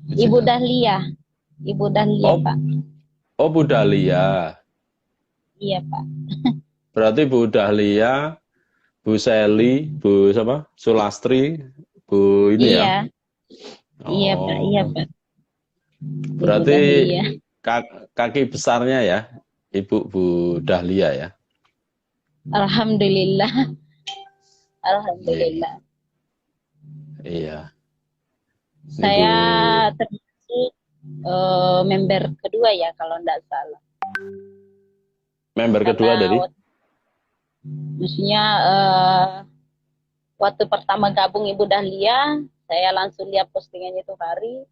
Ibu Dahlia. Ibu Dahlia, Oh, Pak. oh Bu Dahlia. Iya, Pak. Berarti Bu Dahlia, Bu Seli, Bu siapa? Sulastri, Bu ini ya. Iya, iya, Pak. Iya, Oh, Pak. Ibu berarti Dahlia. kaki besarnya ya, Ibu Bu Dahlia ya. Alhamdulillah. Iya. Alhamdulillah. Iya. Niku Saya termasuk member kedua ya kalau enggak salah. member kedua Karena dari. maksudnya waktu pertama gabung Ibu Dahlia, saya langsung lihat postingannya itu hari.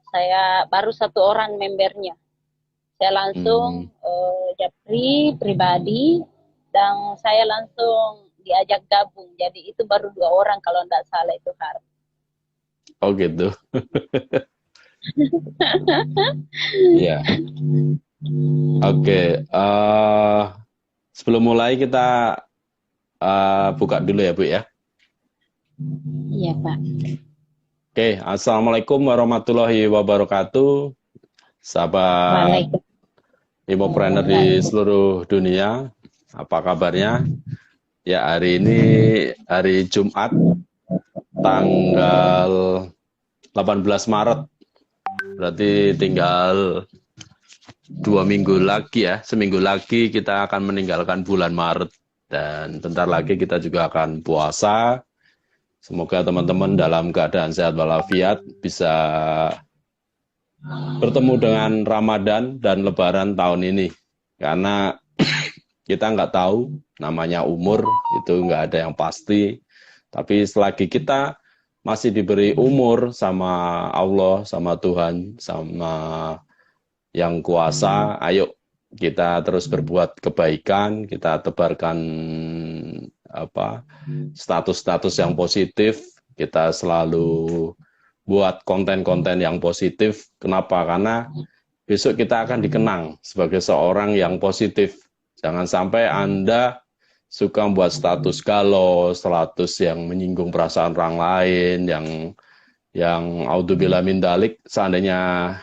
Saya baru satu orang membernya. Saya Hmm, langsung japri pribadi dan saya langsung diajak gabung. Jadi itu baru dua orang kalau tidak salah itu hari. oh gitu. Iya. Oke. Sebelum mulai kita buka dulu ya Bu ya. Iya Pak. Oke, Assalamualaikum warahmatullahi wabarakatuh. Sahabat Waalaikumsalam. Immopreneur di seluruh dunia, apa kabarnya? Ya, hari ini hari Jumat, tanggal 18 Maret. Berarti tinggal 2 minggu lagi ya, seminggu lagi kita akan meninggalkan bulan Maret. Dan bentar lagi kita juga akan puasa. Semoga teman-teman dalam keadaan sehat walafiat bisa bertemu dengan Ramadan dan Lebaran tahun ini. Karena kita nggak tahu, namanya umur, itu nggak ada yang pasti. Tapi selagi kita masih diberi umur sama Allah, sama Tuhan, sama yang kuasa, ayo kita terus berbuat kebaikan, kita tebarkan apa status-status yang positif, kita selalu buat konten-konten yang positif. Kenapa? Karena besok kita akan dikenang sebagai seorang yang positif. Jangan sampai Anda suka membuat status galau, status yang menyinggung perasaan orang lain, yang audzubillah min dalik, seandainya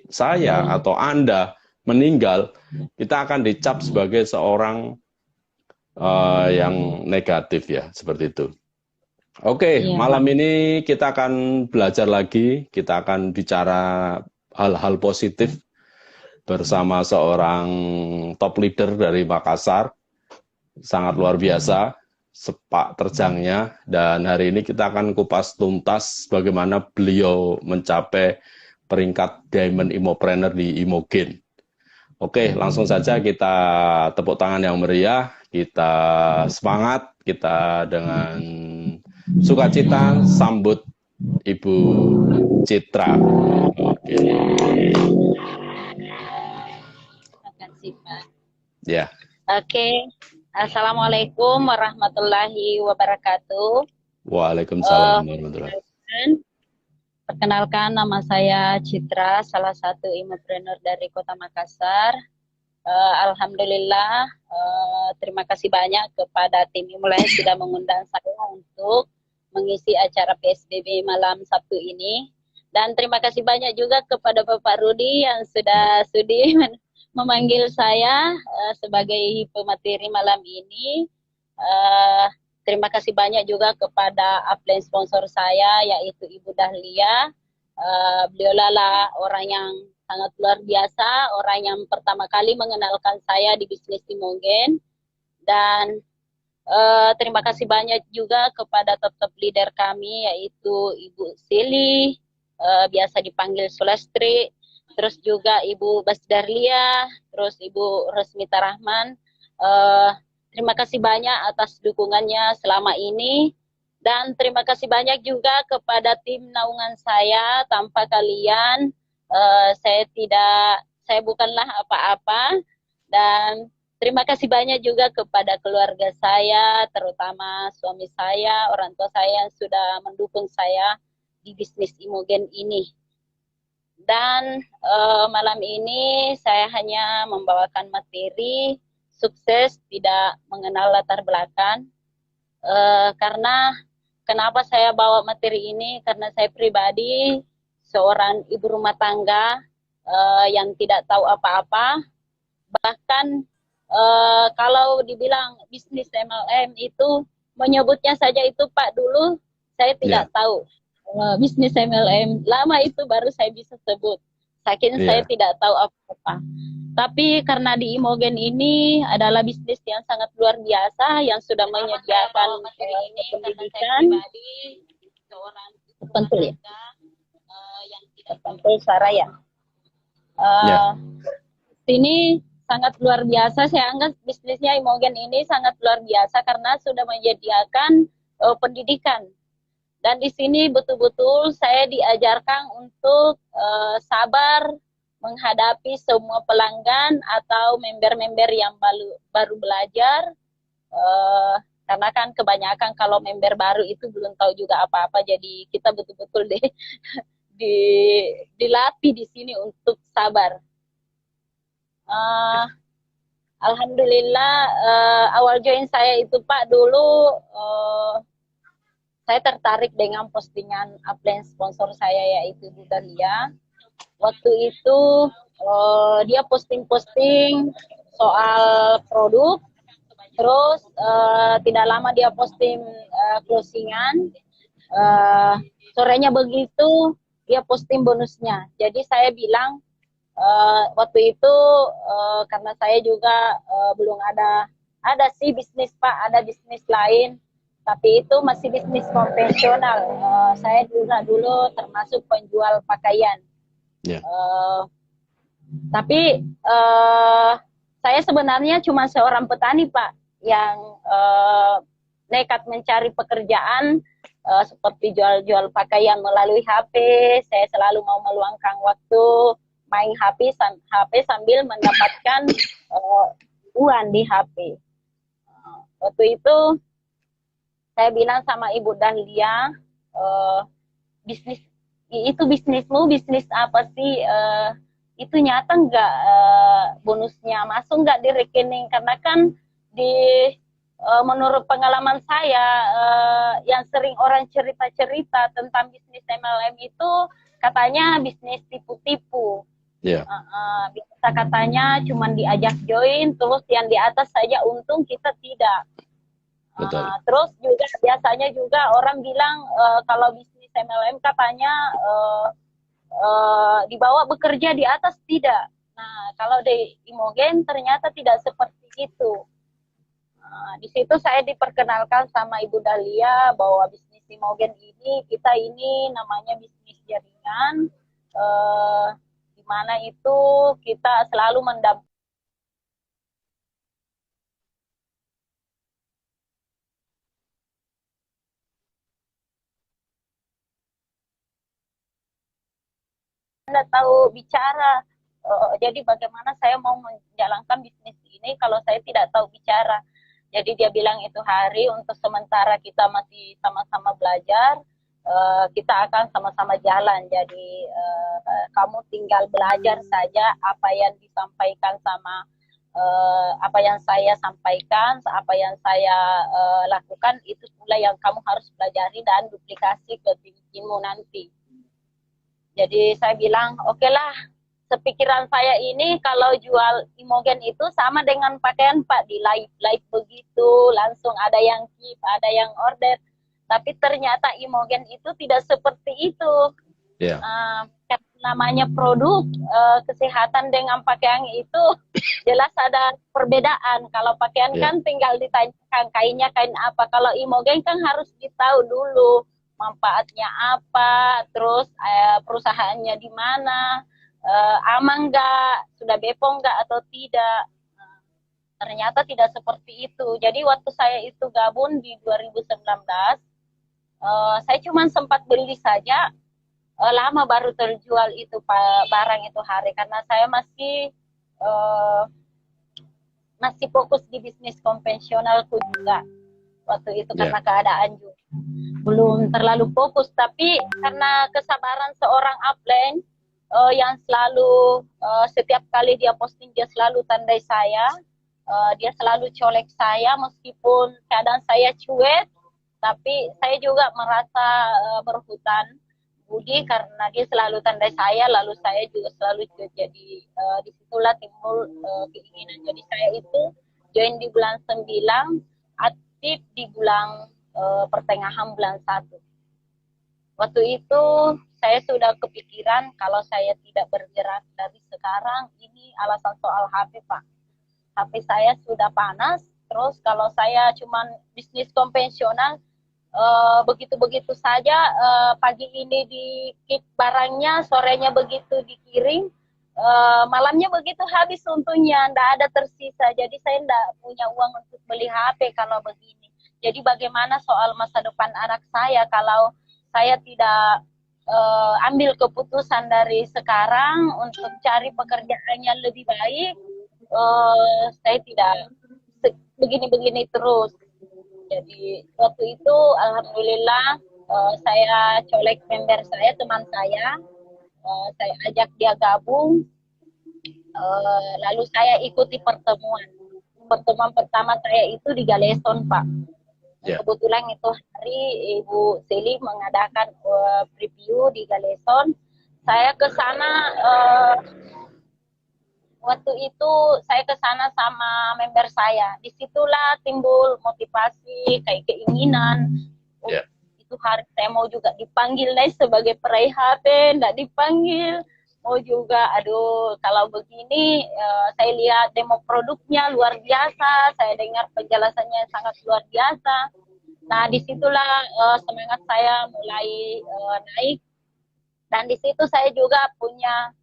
saya atau Anda meninggal, kita akan dicap sebagai seorang yang negatif ya, seperti itu. Oke, Iya Pak. malam ini kita akan belajar lagi, kita akan bicara hal-hal positif bersama seorang top leader dari Makassar, sangat luar biasa, sepak terjangnya, dan hari ini kita akan kupas tuntas bagaimana beliau mencapai peringkat Diamond Immopreneur di Imogen. Oke, langsung saja kita tepuk tangan yang meriah, kita semangat, kita dengan sukacita sambut Ibu Citra. Oke, Terima kasih Pak. ya. Oke. Assalamualaikum warahmatullahi wabarakatuh. Waalaikumsalam Eh, warahmatullahi. Perkenalkan nama saya Citra, salah satu immopreneur dari Kota Makassar. Alhamdulillah, terima kasih banyak kepada tim Imula yang sudah mengundang saya untuk mengisi acara PSBB malam Sabtu ini. Dan terima kasih banyak juga kepada Bapak Rudi yang sudah sudi memanggil saya sebagai pemateri malam ini. Uh, Terima kasih banyak juga kepada upline sponsor saya yaitu Ibu Dahlia. Beliau lah orang yang sangat luar biasa, orang yang pertama kali mengenalkan saya di bisnis Timogen. Dan terima kasih banyak juga kepada top-top leader kami yaitu Ibu Sili, biasa dipanggil Sulastri, terus juga Ibu Basdarlia, terus Ibu Resmita Rahman. Terima kasih banyak atas dukungannya selama ini. Dan terima kasih banyak juga kepada tim naungan saya. Tanpa kalian, saya bukanlah apa-apa. Dan terima kasih banyak juga kepada keluarga saya, terutama suami saya, orang tua saya yang sudah mendukung saya di bisnis Imogen ini. Dan malam ini saya hanya membawakan materi sukses tidak mengenal latar belakang. Karena kenapa saya bawa materi ini? Karena saya pribadi seorang ibu rumah tangga yang tidak tahu apa-apa. Bahkan kalau dibilang bisnis MLM itu menyebutnya saja itu Pak dulu saya tidak tahu bisnis MLM. Lama itu baru saya bisa sebut. Saking saya tidak tahu apa-apa. Tapi karena di Imogen ini adalah bisnis yang sangat luar biasa yang sudah menyediakan pendidikan. Terpentul ya? Terpentul Saraya. Sini sangat luar biasa. Saya anggap bisnisnya Imogen ini sangat luar biasa karena sudah menyediakan pendidikan. Dan di sini betul-betul saya diajarkan untuk sabar menghadapi semua pelanggan atau member-member yang baru belajar. Karena kan kebanyakan kalau member baru itu belum tahu juga apa-apa, jadi kita betul-betul dilatih di sini untuk sabar. Alhamdulillah awal join saya itu Pak dulu saya tertarik dengan postingan upline sponsor saya yaitu Bu Dahlia. Waktu itu dia posting-posting soal produk, terus tidak lama dia posting closingan, sorenya begitu dia posting bonusnya. Jadi saya bilang waktu itu karena saya juga belum ada sih bisnis Pak, ada bisnis lain. Tapi itu masih bisnis konvensional. Saya juga dulu termasuk penjual pakaian. Tapi saya sebenarnya cuma seorang petani Pak yang nekat mencari pekerjaan seperti jual-jual pakaian melalui HP. Saya selalu mau meluangkan waktu main HP sambil mendapatkan uang di HP. Waktu itu saya bilang sama Ibu Dahlia, bisnismu bisnis apa sih? Itu nyata nggak bonusnya masuk nggak di rekening? Karena kan menurut pengalaman saya yang sering orang cerita-cerita tentang bisnis MLM itu katanya bisnis tipu-tipu. Bisa katanya cuma diajak join, terus yang di atas saja untung, kita tidak. Terus juga biasanya juga orang bilang kalau bisnis MLM katanya dibawa bekerja di atas, tidak. Nah kalau di Imogen ternyata tidak seperti itu. Di situ saya diperkenalkan sama Ibu Dahlia bahwa bisnis Imogen ini kita ini namanya bisnis jaringan, di mana itu kita selalu mendampingi Anda tahu bicara. Jadi bagaimana saya mau menjalankan bisnis ini kalau saya tidak tahu bicara. Jadi dia bilang itu hari untuk sementara kita masih sama-sama belajar, kita akan sama-sama jalan. Jadi kamu tinggal belajar saja apa yang disampaikan sama apa yang saya sampaikan, apa yang saya lakukan, itu pula yang kamu harus pelajari dan duplikasi ke timmu nanti. Jadi saya bilang, oke lah, sepikiran saya ini kalau jual Imogen itu sama dengan pakaian Pak, di live begitu, langsung ada yang keep, ada yang order. Tapi ternyata Imogen itu tidak seperti itu. Namanya produk kesehatan dengan pakaian itu jelas ada perbedaan. Kalau pakaian kan tinggal ditanyakan kainnya kain apa. Kalau Imogen kan harus ditahu dulu manfaatnya apa, terus perusahaannya di mana, aman nggak, sudah BPOM nggak atau tidak. Ternyata tidak seperti itu. Jadi waktu saya itu gabung di 2019, saya cuma sempat beli saja, lama baru terjual itu barang itu hari, karena saya masih fokus di bisnis konvensionalku juga waktu itu karena keadaan juga belum terlalu fokus. Tapi karena kesabaran seorang upline yang selalu setiap kali dia posting dia selalu tandai saya, dia selalu colek saya meskipun keadaan saya cuek, tapi saya juga merasa berhutang Budi karena dia selalu tandai saya, lalu saya juga selalu ikut. Jadi disitulah timbul keinginan. Jadi saya itu join di bulan 9, aktif di bulan pertengahan bulan 1. Waktu itu saya sudah kepikiran kalau saya tidak bergerak dari sekarang, ini alasan soal HP, Pak. HP saya sudah panas, terus kalau saya cuman bisnis konvensional, begitu-begitu saja, pagi ini di-kick barangnya, sorenya begitu dikirim, malamnya begitu habis untungnya, tidak ada tersisa. Jadi saya tidak punya uang untuk beli HP kalau begini. Jadi bagaimana soal masa depan anak saya kalau saya tidak ambil keputusan dari sekarang untuk cari pekerjaan yang lebih baik, saya tidak begini-begini terus. Jadi waktu itu alhamdulillah saya colek member saya, teman saya ajak dia gabung, lalu saya ikuti pertemuan. Pertemuan pertama saya itu di Galeson, Pak. Kebetulan itu hari Ibu Seli mengadakan preview di Galeson. Saya ke sana, waktu itu saya ke sana sama member saya. Disitulah timbul motivasi, kayak keinginan. Itu hari saya mau juga dipanggil nih sebagai peraih HP, enggak dipanggil. Mau juga, aduh kalau begini saya lihat demo produknya luar biasa, saya dengar penjelasannya sangat luar biasa. Nah disitulah semangat saya mulai naik, dan di situ saya juga punya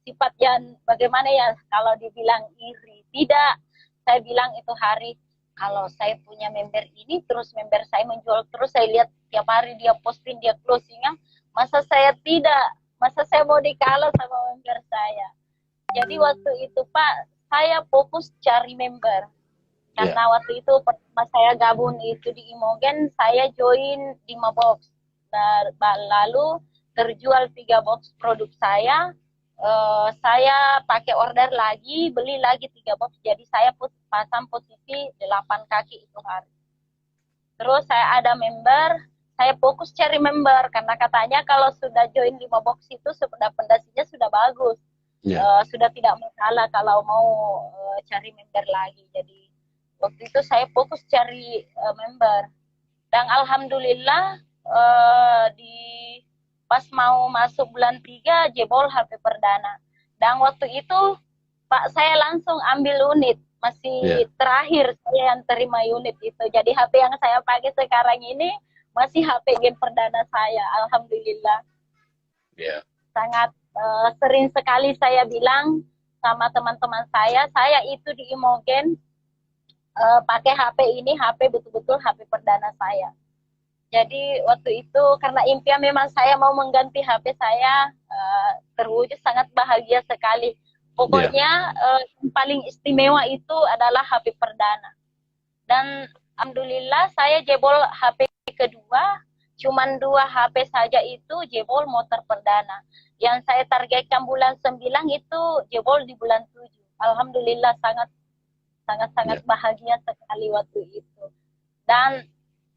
sifat yang bagaimana ya, kalau dibilang iri, tidak. Saya bilang itu hari, kalau saya punya member ini, terus member saya menjual terus, saya lihat tiap hari dia posting, dia closingnya, masa saya tidak? Masa saya mau dikalah sama member saya? Jadi waktu itu Pak, saya fokus cari member. Karena waktu itu pertama saya gabung itu di Imogen, saya join 5 box. Lalu terjual 3 box produk saya pakai order lagi, beli lagi 3 box. Jadi saya pasang posisi 8 kaki itu hari. Terus saya ada member, saya fokus cari member karena katanya kalau sudah join 5 box itu sudah fondasinya sudah bagus, sudah tidak masalah kalau mau cari member lagi. Jadi waktu itu saya fokus cari member, dan alhamdulillah di pas mau masuk bulan 3 jebol HP perdana. Dan waktu itu Pak saya langsung ambil unit, masih terakhir saya yang terima unit itu. Jadi HP yang saya pakai sekarang ini masih HP game perdana saya, alhamdulillah. Sangat sering sekali saya bilang sama teman-teman saya itu di Imogen pakai HP ini, HP betul-betul HP perdana saya. Jadi waktu itu karena impian memang saya mau mengganti HP saya, terwujud, sangat bahagia sekali. Pokoknya yang paling istimewa itu adalah HP perdana. Dan alhamdulillah saya jebol HP kedua, cuman 2 HP saja itu jebol motor perdana. Yang saya targetkan bulan 9 itu jebol di bulan 7. Alhamdulillah sangat bahagia sekali waktu itu. Dan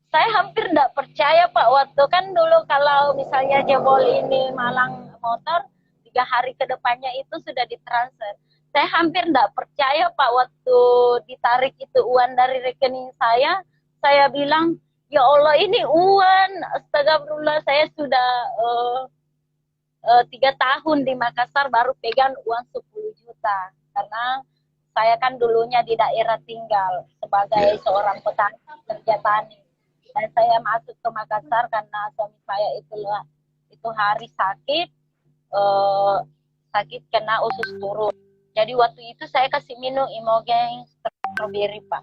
saya hampir tidak percaya Pak, waktu kan dulu kalau misalnya jebol ini malang motor, 3 hari ke depannya itu sudah ditransfer. Saya hampir tidak percaya Pak, waktu ditarik itu uang dari rekening saya bilang, ya Allah ini uang, astagfirullah, saya sudah 3 tahun di Makassar baru pegang uang 10 juta. Karena saya kan dulunya di daerah tinggal sebagai seorang petani kerja tani. Dan saya masuk ke Makassar karena suami saya itu hari sakit, kena usus turun. Jadi waktu itu saya kasih minum Imogen strawberry Pak.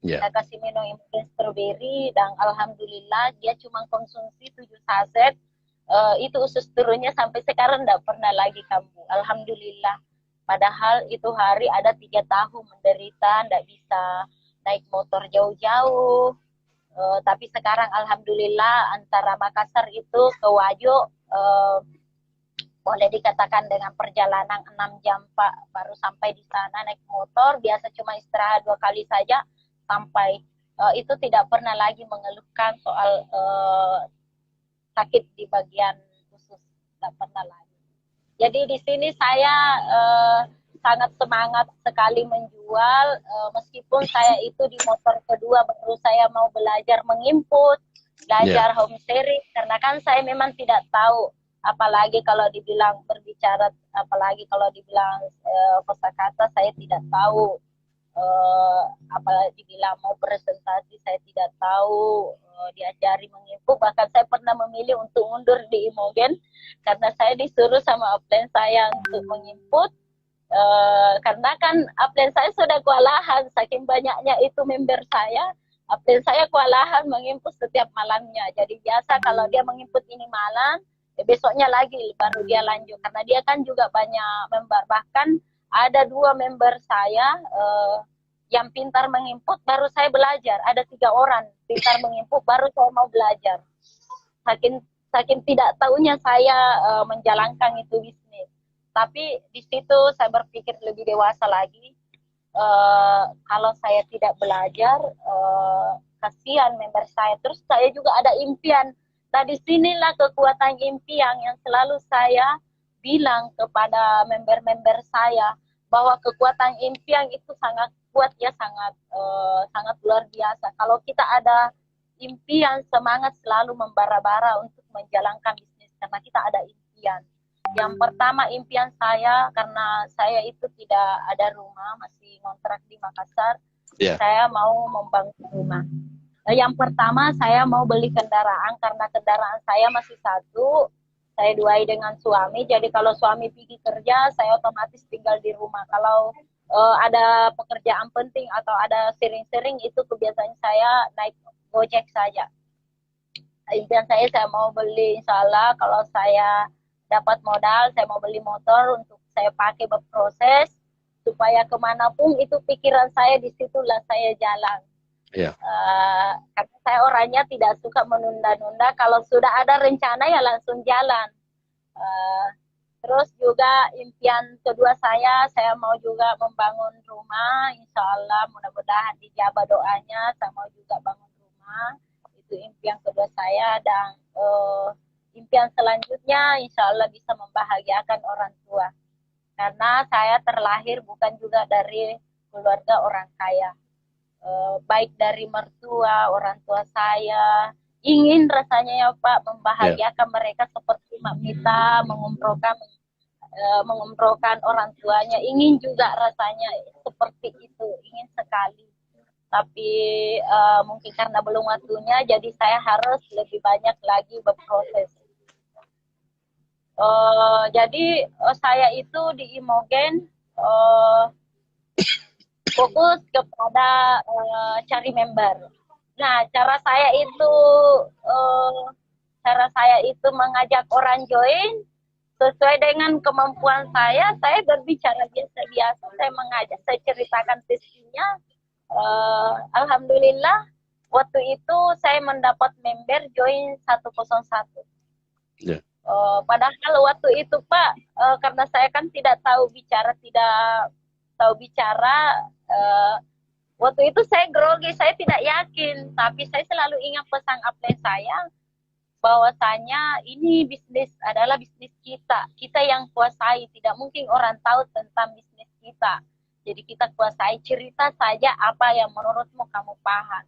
Saya kasih minum Imogen strawberry, dan alhamdulillah dia cuma konsumsi 7 saset. Itu usus turunnya sampai sekarang tidak pernah lagi kambuh. Alhamdulillah. Padahal itu hari ada 3 tahun menderita, tidak bisa naik motor jauh-jauh. Tapi sekarang alhamdulillah antara Makassar itu ke Wajo boleh dikatakan dengan perjalanan 6 jam Pak, baru sampai di sana naik motor. Biasa cuma istirahat 2 kali saja sampai. Itu tidak pernah lagi mengeluhkan soal sakit di bagian usus tidak pernah lagi. Jadi di sini saya sangat semangat sekali menjual, meskipun saya itu di motor kedua baru saya mau belajar menginput, belajar home sharing, karena kan saya memang tidak tahu, apalagi kalau dibilang berbicara, apalagi kalau dibilang kosakata saya tidak tahu, apalagi dibilang mau presentasi saya tidak tahu, diajari menginput, bahkan saya pernah memilih untuk mundur di Imogen karena saya disuruh sama upline saya untuk menginput. Karena kan upline saya sudah kewalahan, saking banyaknya itu member saya, upline saya kewalahan menginput setiap malamnya. Jadi biasa kalau dia menginput ini malam, besoknya lagi baru dia lanjut, karena dia kan juga banyak member. Bahkan ada 2 member saya yang pintar menginput, baru saya belajar. Ada 3 orang pintar menginput, baru saya mau belajar. Saking tidak tahunya saya menjalankan itu bisnis. Tapi di situ saya berpikir lebih dewasa lagi. Kalau saya tidak belajar, kasihan member saya. Terus saya juga ada impian. Nah, disinilah kekuatan impian yang selalu saya bilang kepada member-member saya, bahwa kekuatan impian itu sangat kuat ya, sangat luar biasa. Kalau kita ada impian, semangat selalu membara-bara untuk menjalankan bisnis, karena kita ada impian. Yang pertama impian saya, karena saya itu tidak ada rumah, masih ngontrak di Makassar, saya mau membangun rumah. Yang pertama saya mau beli kendaraan, karena kendaraan saya masih 1, saya duai dengan suami, jadi kalau suami pergi kerja, saya otomatis tinggal di rumah. Kalau ada pekerjaan penting atau ada sering-sering, itu kebiasaan saya naik Gojek saja. Impian saya mau beli, insya Allah kalau saya dapat modal, saya mau beli motor untuk saya pakai berproses, supaya kemanapun itu pikiran saya, disitulah saya jalan. Karena saya orangnya tidak suka menunda-nunda, kalau sudah ada rencana ya langsung jalan. Terus juga impian kedua saya mau juga membangun rumah, insya Allah mudah-mudahan dijabah doanya, saya mau juga bangun rumah, itu impian kedua saya. Dan impian selanjutnya insya Allah bisa membahagiakan orang tua, karena saya terlahir bukan juga dari keluarga orang kaya, baik dari mertua, orang tua saya ingin rasanya ya Pak membahagiakan mereka seperti Mak Mita mengumrohkan orang tuanya, ingin juga rasanya seperti itu, ingin sekali. Tapi mungkin karena belum waktunya, jadi saya harus lebih banyak lagi berproses. Jadi saya itu di Imogen fokus kepada cari member. Nah, cara saya itu mengajak orang join sesuai dengan kemampuan saya berbicara biasa-biasa, saya mengajak, saya ceritakan visinya. Alhamdulillah waktu itu saya mendapat member join 101. Padahal waktu itu Pak, karena saya kan tidak tahu bicara, waktu itu saya grogi, saya tidak yakin, tapi saya selalu ingat pesan upline saya, bahwasanya ini bisnis adalah bisnis kita yang kuasai, tidak mungkin orang tahu tentang bisnis kita. Jadi kita kuasai, cerita saja apa yang menurutmu kamu paham.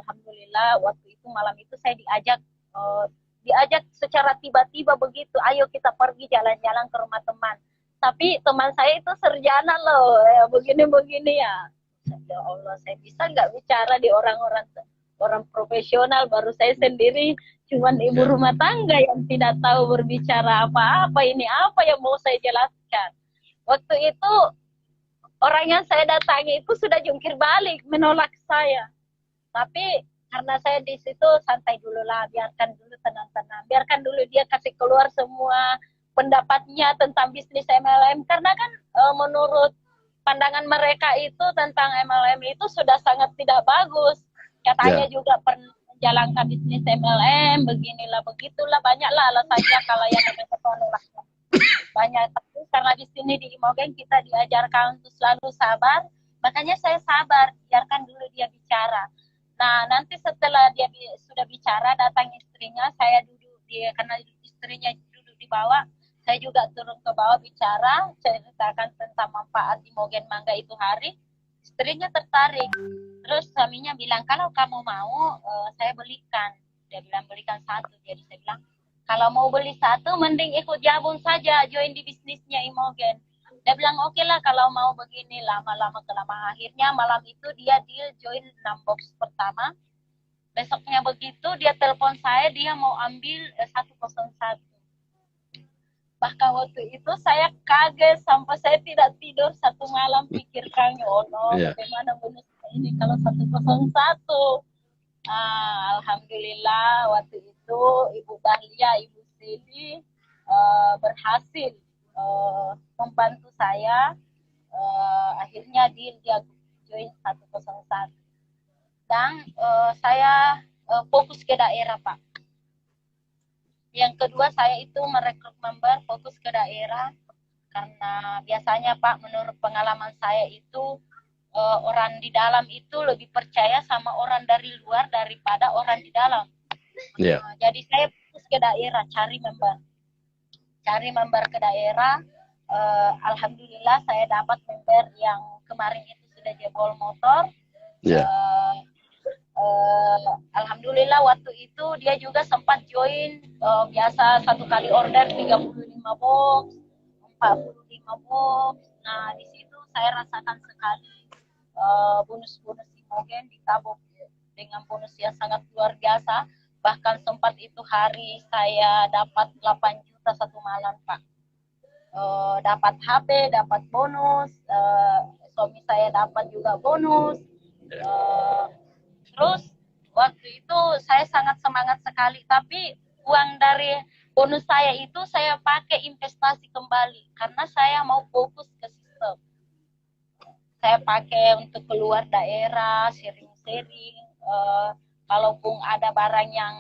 Alhamdulillah waktu itu malam itu saya diajak secara tiba-tiba begitu, ayo kita pergi jalan-jalan ke rumah teman. Tapi teman saya itu sarjana loh, begini-begini ya. Ya Allah, saya bisa nggak bicara di orang profesional, baru saya sendiri cuman ibu rumah tangga yang tidak tahu berbicara apa-apa, ini apa yang mau saya jelaskan. Waktu itu orang yang saya datangi itu sudah jungkir balik menolak saya. Tapi karena saya di situ santai dulu lah, biarkan dulu, tenang-tenang, biarkan dulu dia kasih keluar semua pendapatnya tentang bisnis MLM, karena kan menurut pandangan mereka itu tentang MLM itu sudah sangat tidak bagus. Katanya juga pernah menjalankan bisnis MLM, beginilah begitulah, banyaklah alasannya kalau yang menolak. Banyak, tapi karena di sini di Imogen kita diajarkan untuk selalu sabar, makanya saya sabar, biarkan dulu dia bicara. Nah, nanti setelah dia sudah bicara, datang istrinya, saya duduk karena istrinya duduk di bawah, saya juga turun ke bawah bicara, ceritakan tentang manfaat Imogen Mangga itu hari. Istrinya tertarik. Terus suaminya bilang, kalau kamu mau, saya belikan. Dia bilang belikan satu. Jadi saya bilang, kalau mau beli satu, mending ikut gabung saja, join di bisnisnya Imogen. Dia bilang, oke lah kalau mau begini, lama-lama kelamaan. Akhirnya malam itu dia deal join 6 box pertama. Besoknya begitu, dia telepon saya, dia mau ambil 101. Bahkan waktu itu saya kaget sampai saya tidak tidur satu malam, pikirkan, ya Allah, bagaimana bonus ini kalau 101. Alhamdulillah waktu itu Ibu Dahlia, Ibu Sili berhasil membantu saya. Akhirnya dia join 101. Dan saya fokus ke daerah, Pak. Yang kedua, saya itu merekrut member fokus ke daerah. Karena biasanya, Pak, menurut pengalaman saya itu orang di dalam itu lebih percaya sama orang dari luar daripada orang di dalam. Yeah. Jadi saya fokus ke daerah, cari member ke daerah. Alhamdulillah saya dapat member yang kemarin itu sudah jebol motor. Yeah. Alhamdulillah waktu itu dia juga sempat join, biasa satu kali order 35 box, 45 box. Nah, di situ saya rasakan sekali bonus-bonus Imogen ditabung dengan bonus yang sangat luar biasa. Bahkan sempat itu hari saya dapat 8 juta satu malam, Pak. Dapat HP, dapat bonus, suami saya dapat juga bonus. Terus waktu itu saya sangat semangat sekali, tapi uang dari bonus saya itu saya pakai investasi kembali karena saya mau fokus ke sistem. Saya pakai untuk keluar daerah, sharing-sharing. Kalaupun ada barang yang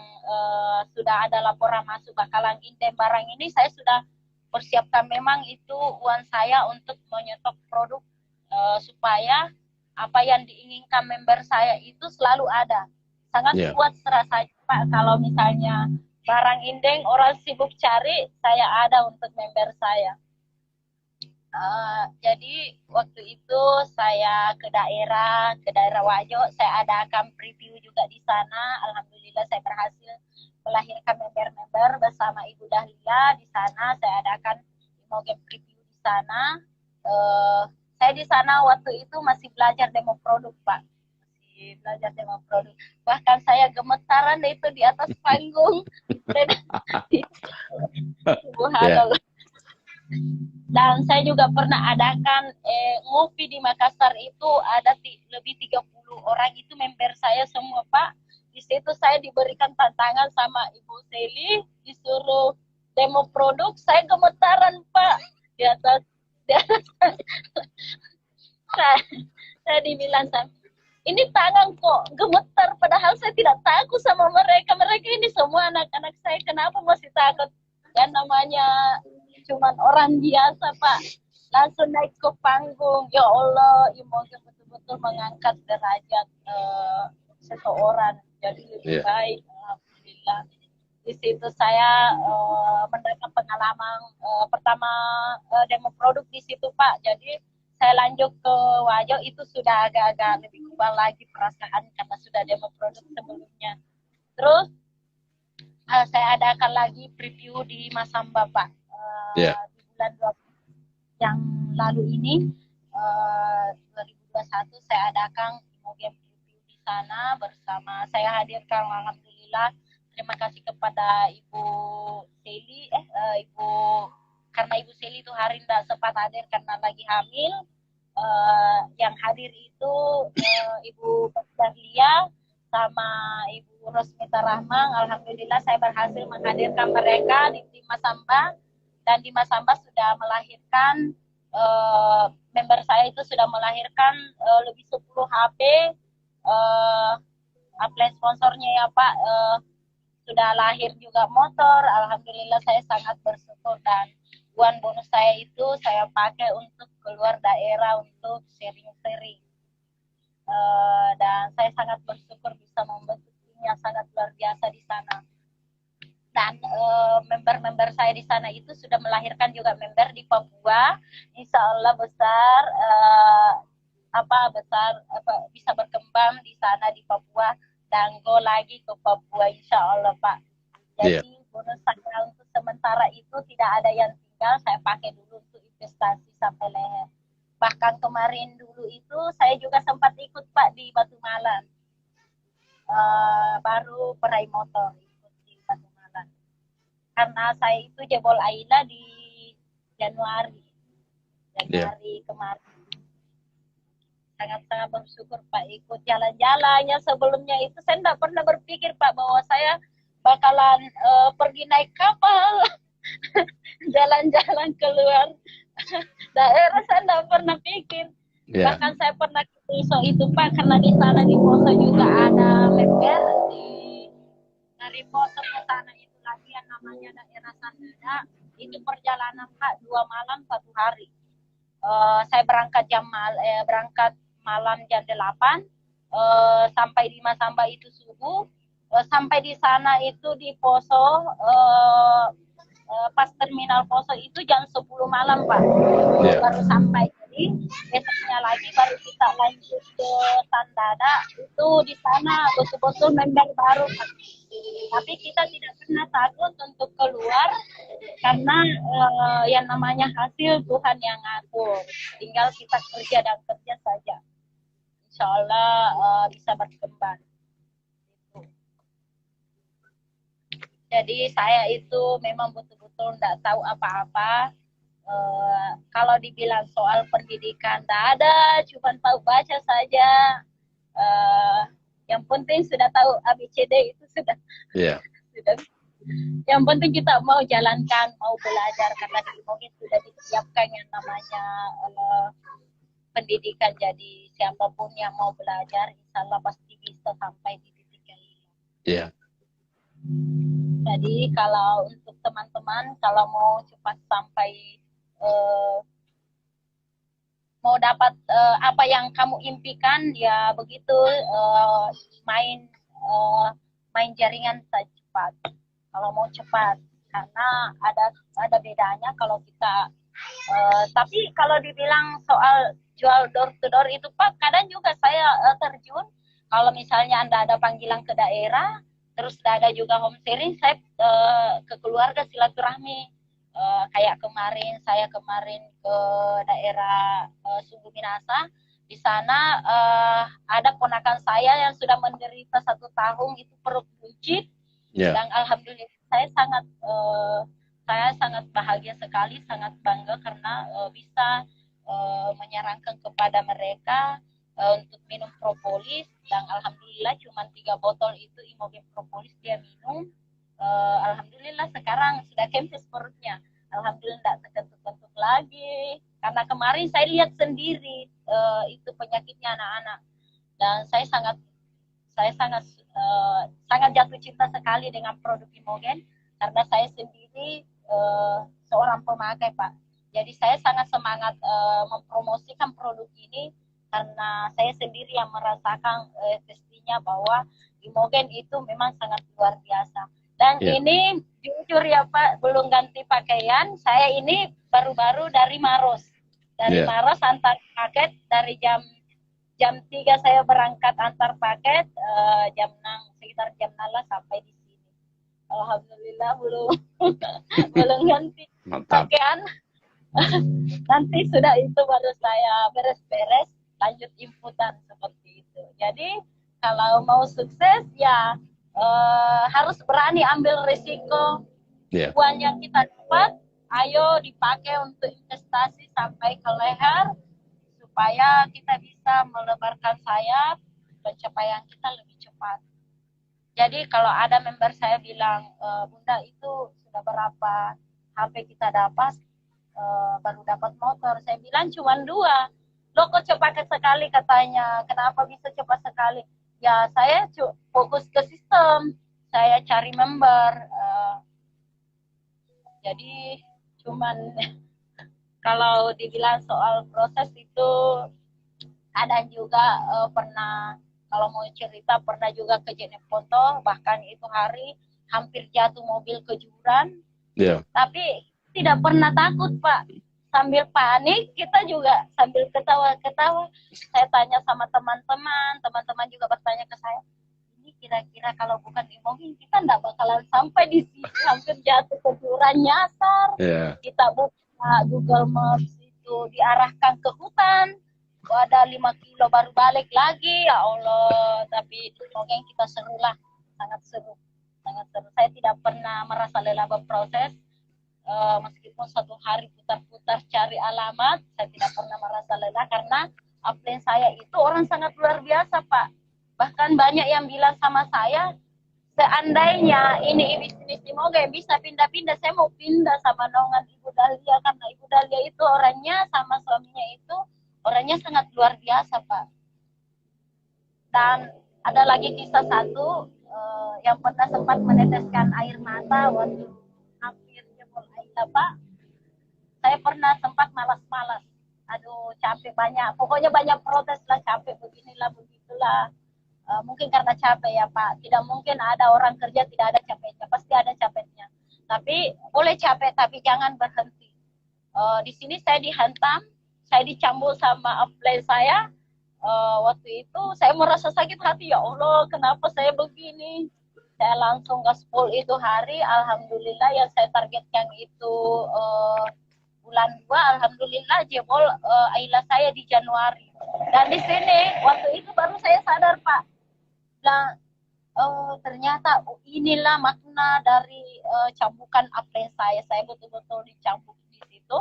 sudah ada laporan masuk bakalan inden barang ini, saya sudah persiapkan memang itu uang saya untuk menyetok produk supaya apa yang diinginkan member saya itu selalu ada. Sangat kuat rasanya, Pak, kalau misalnya barang indeng orang sibuk cari, saya ada untuk member saya. Jadi waktu itu saya ke daerah Wajo, saya adakan preview juga di sana. Alhamdulillah saya berhasil melahirkan member-member bersama Ibu Dahlia di sana. Saya adakan Imogen preview di sana. Saya di sana waktu itu masih belajar demo produk, Pak. Masih belajar demo produk. Bahkan saya gemetaran itu di atas panggung. Subhanallah. Dan saya juga pernah adakan ngopi di Makassar itu ada lebih 30 orang itu member saya semua, Pak. Di situ saya diberikan tantangan sama Ibu Seli, disuruh demo produk, saya gemetaran, Pak. Di atas saya dibilang, ini tangan kok gemetar, padahal saya tidak takut sama mereka. Mereka ini semua anak-anak saya, kenapa masih takut? Dan namanya cuman orang biasa, Pak. Langsung naik ke panggung. Ya Allah, Imogen betul-betul mengangkat derajat seseorang jadi lebih baik. Alhamdulillah. Di situ saya mendapat pengalaman pertama demo produk di situ, Pak. Jadi saya lanjut ke Wajo itu sudah agak-agak lebih kebal lagi perasaan karena sudah demo produk sebelumnya. Terus saya adakan lagi preview di Masamba, Pak. Di bulan 20 yang lalu ini 2021 saya adakan Imogen preview di sana bersama saya hadirkan, alhamdulillah. Terima kasih kepada Ibu Seli, karena Ibu Seli itu hari tidak sempat hadir karena lagi hamil. Yang hadir itu Ibu Dahlia sama Ibu Rosmita Rahman. Alhamdulillah saya berhasil menghadirkan mereka di Masamba, dan di Masamba sudah melahirkan member saya itu sudah melahirkan lebih 10 HP. Upline sponsornya ya, Pak, sudah lahir juga motor. Alhamdulillah saya sangat bersyukur, dan uang bonus saya itu saya pakai untuk keluar daerah untuk sharing-sharing. Dan saya sangat bersyukur bisa membentuk tim yang sangat luar biasa di sana. dan member-member saya di sana itu sudah melahirkan juga member di Papua. Insya Allah besar bisa berkembang di sana di Papua dan go lagi ke Papua insya Allah Pak. Jadi bonus saya untuk sementara itu tidak ada yang tinggal, saya pakai dulu untuk investasi sampai leher. Bahkan kemarin dulu itu saya juga sempat ikut Pak di Batu Malang. Baru peraih motor ikut di Batu Malang. Karena saya itu jebol AILA di Januari kemarin. Sangat-sangat bersyukur Pak ikut jalan-jalannya. Sebelumnya itu saya tidak pernah berpikir Pak bahwa saya bakalan pergi naik kapal jalan-jalan keluar daerah. Saya tidak pernah pikir. Bahkan saya pernah ke Poso itu Pak, karena di sana di Poso juga ada member dari Poso ke sana itu lagi yang namanya daerah Sandada. Itu perjalanan Pak 2 malam 1 hari. Saya berangkat malam jam 8, sampai di Masamba itu subuh. Sampai di sana itu di Poso, pas terminal Poso itu jam 10 malam Pak. Baru sampai. Jadi besoknya lagi baru kita lanjut ke Sandada. Itu di sana betul-betul member baru Pak. Tapi kita tidak pernah takut untuk keluar karena yang namanya hasil Tuhan yang ngatur. Tinggal kita kerja dan kerja saja. Insya Allah bisa berkembang. Jadi saya itu memang betul-betul tidak tahu apa-apa. Kalau dibilang soal pendidikan tidak ada, cuma tahu baca saja. Yang penting sudah tahu ABCD itu sudah. Sudah. Yang penting kita mau jalankan, mau belajar karena mungkin sudah disiapkan yang namanya pendidikan. Jadi siapapun yang mau belajar, insya Allah pasti bisa sampai di titik yang ini. Jadi kalau untuk teman-teman, kalau mau cepat sampai mau dapat apa yang kamu impikan, ya begitu, main jaringan saja cepat. Kalau mau cepat, karena ada bedanya kalau kita. Tapi kalau dibilang soal jual door to door itu Pak, kadang juga saya terjun. Kalau misalnya Anda ada panggilan ke daerah, terus ada juga home sharing, saya ke keluarga silaturahmi. Kayak saya kemarin ke daerah Sumbu Minasa. Di sana ada ponakan saya yang sudah menderita 1 tahun itu perut buncit. Dan alhamdulillah saya sangat bahagia sekali, sangat bangga karena bisa menyarankan kepada mereka untuk minum propolis, dan alhamdulillah cuma 3 botol itu Imogen propolis dia minum. Alhamdulillah sekarang sudah kempes perutnya. Alhamdulillah tidak terkentuk-kentuk lagi. Karena kemarin saya lihat sendiri itu penyakitnya anak-anak, dan saya sangat jatuh cinta sekali dengan produk Imogen karena saya sendiri seorang pemakai Pak. Jadi saya sangat semangat mempromosikan produk ini karena saya sendiri yang merasakan pastinya bahwa Imogen itu memang sangat luar biasa. Dan ini jujur ya Pak, belum ganti pakaian. Saya ini baru-baru dari Maros. Maros antar paket dari jam 3 saya berangkat antar paket, sekitar jam 6 sampai di sini. Alhamdulillah belum ganti pakaian. Nanti sudah itu baru saya beres-beres lanjut inputan seperti itu. Jadi kalau mau sukses ya harus berani ambil risiko. Uang yang kita dapat, ayo dipakai untuk investasi sampai ke leher supaya kita bisa melebarkan sayap, pencapaian kita lebih cepat. Jadi kalau ada member saya bilang, Bunda itu sudah berapa HP kita dapat, baru dapat motor. Saya bilang cuma 2. Loh kok cepat sekali katanya, kenapa bisa cepat sekali? Ya saya fokus ke sistem, saya cari member. Jadi cuman kalau dibilang soal proses itu ada juga pernah, kalau mau cerita pernah juga ke Jeneponto, bahkan itu hari hampir jatuh mobil ke jurang. Yeah. Tapi tidak pernah takut, Pak. Sambil panik, kita juga sambil ketawa-ketawa. Saya tanya sama teman-teman juga bertanya ke saya, ini kira-kira kalau bukan Imogi, kita enggak bakalan sampai di sini, hampir jatuh ke jurang, nyasar. Yeah. Kita buka Google Maps itu, diarahkan ke hutan. Ada 5 kilo baru balik lagi, ya Allah. Tapi mungkin kita seru lah, sangat seru. Saya tidak pernah merasa lelah berproses. Meskipun satu hari putar-putar cari alamat, saya tidak pernah merasa lelah karena upline saya itu orang sangat luar biasa, Pak. Bahkan banyak yang bilang sama saya, seandainya ini bisnis Imoga bisa pindah-pindah, saya mau pindah sama naungan Ibu Dahlia, karena Ibu Dahlia itu orangnya sama suaminya itu orangnya sangat luar biasa, Pak. Dan ada lagi kisah satu yang pernah sempat meneteskan air mata waktu hampir jebol Aila, Pak. Saya pernah sempat malas-malas. Aduh, capek banyak. Pokoknya banyak protes lah, capek beginilah, begitulah. Mungkin karena capek ya, Pak. Tidak mungkin ada orang kerja tidak ada capeknya. Pasti ada capeknya. Tapi boleh capek, tapi jangan berhenti. Di sini saya dihantam, saya dicambuk sama upline saya. Waktu itu saya merasa sakit hati, ya Allah, kenapa saya begini? Saya langsung gaspol itu hari, alhamdulillah yang saya targetkan itu bulan 2, alhamdulillah jebol Aila saya di Januari. Dan di sini waktu itu baru saya sadar, Pak. Nah, ternyata inilah makna dari cambukan upline saya. Saya betul-betul dicambuk di situ.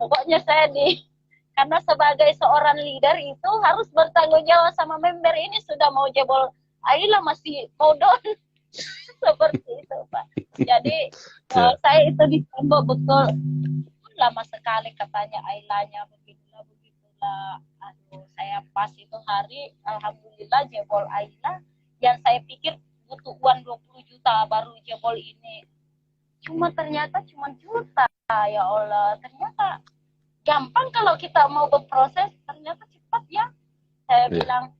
Pokoknya saya karena sebagai seorang leader itu harus bertanggung jawab sama member ini sudah mau jebol Aila masih mau down. Seperti itu, Pak. Jadi saya itu ditembak betul. Lama sekali katanya Ailanya begitulah. Aduh, saya pas itu hari alhamdulillah jebol Aila. Yang saya pikir butuh uang 20 juta baru jebol ini. Ternyata cuma juta. Ya Allah, ternyata gampang kalau kita mau berproses, ternyata cepat ya. Saya bilang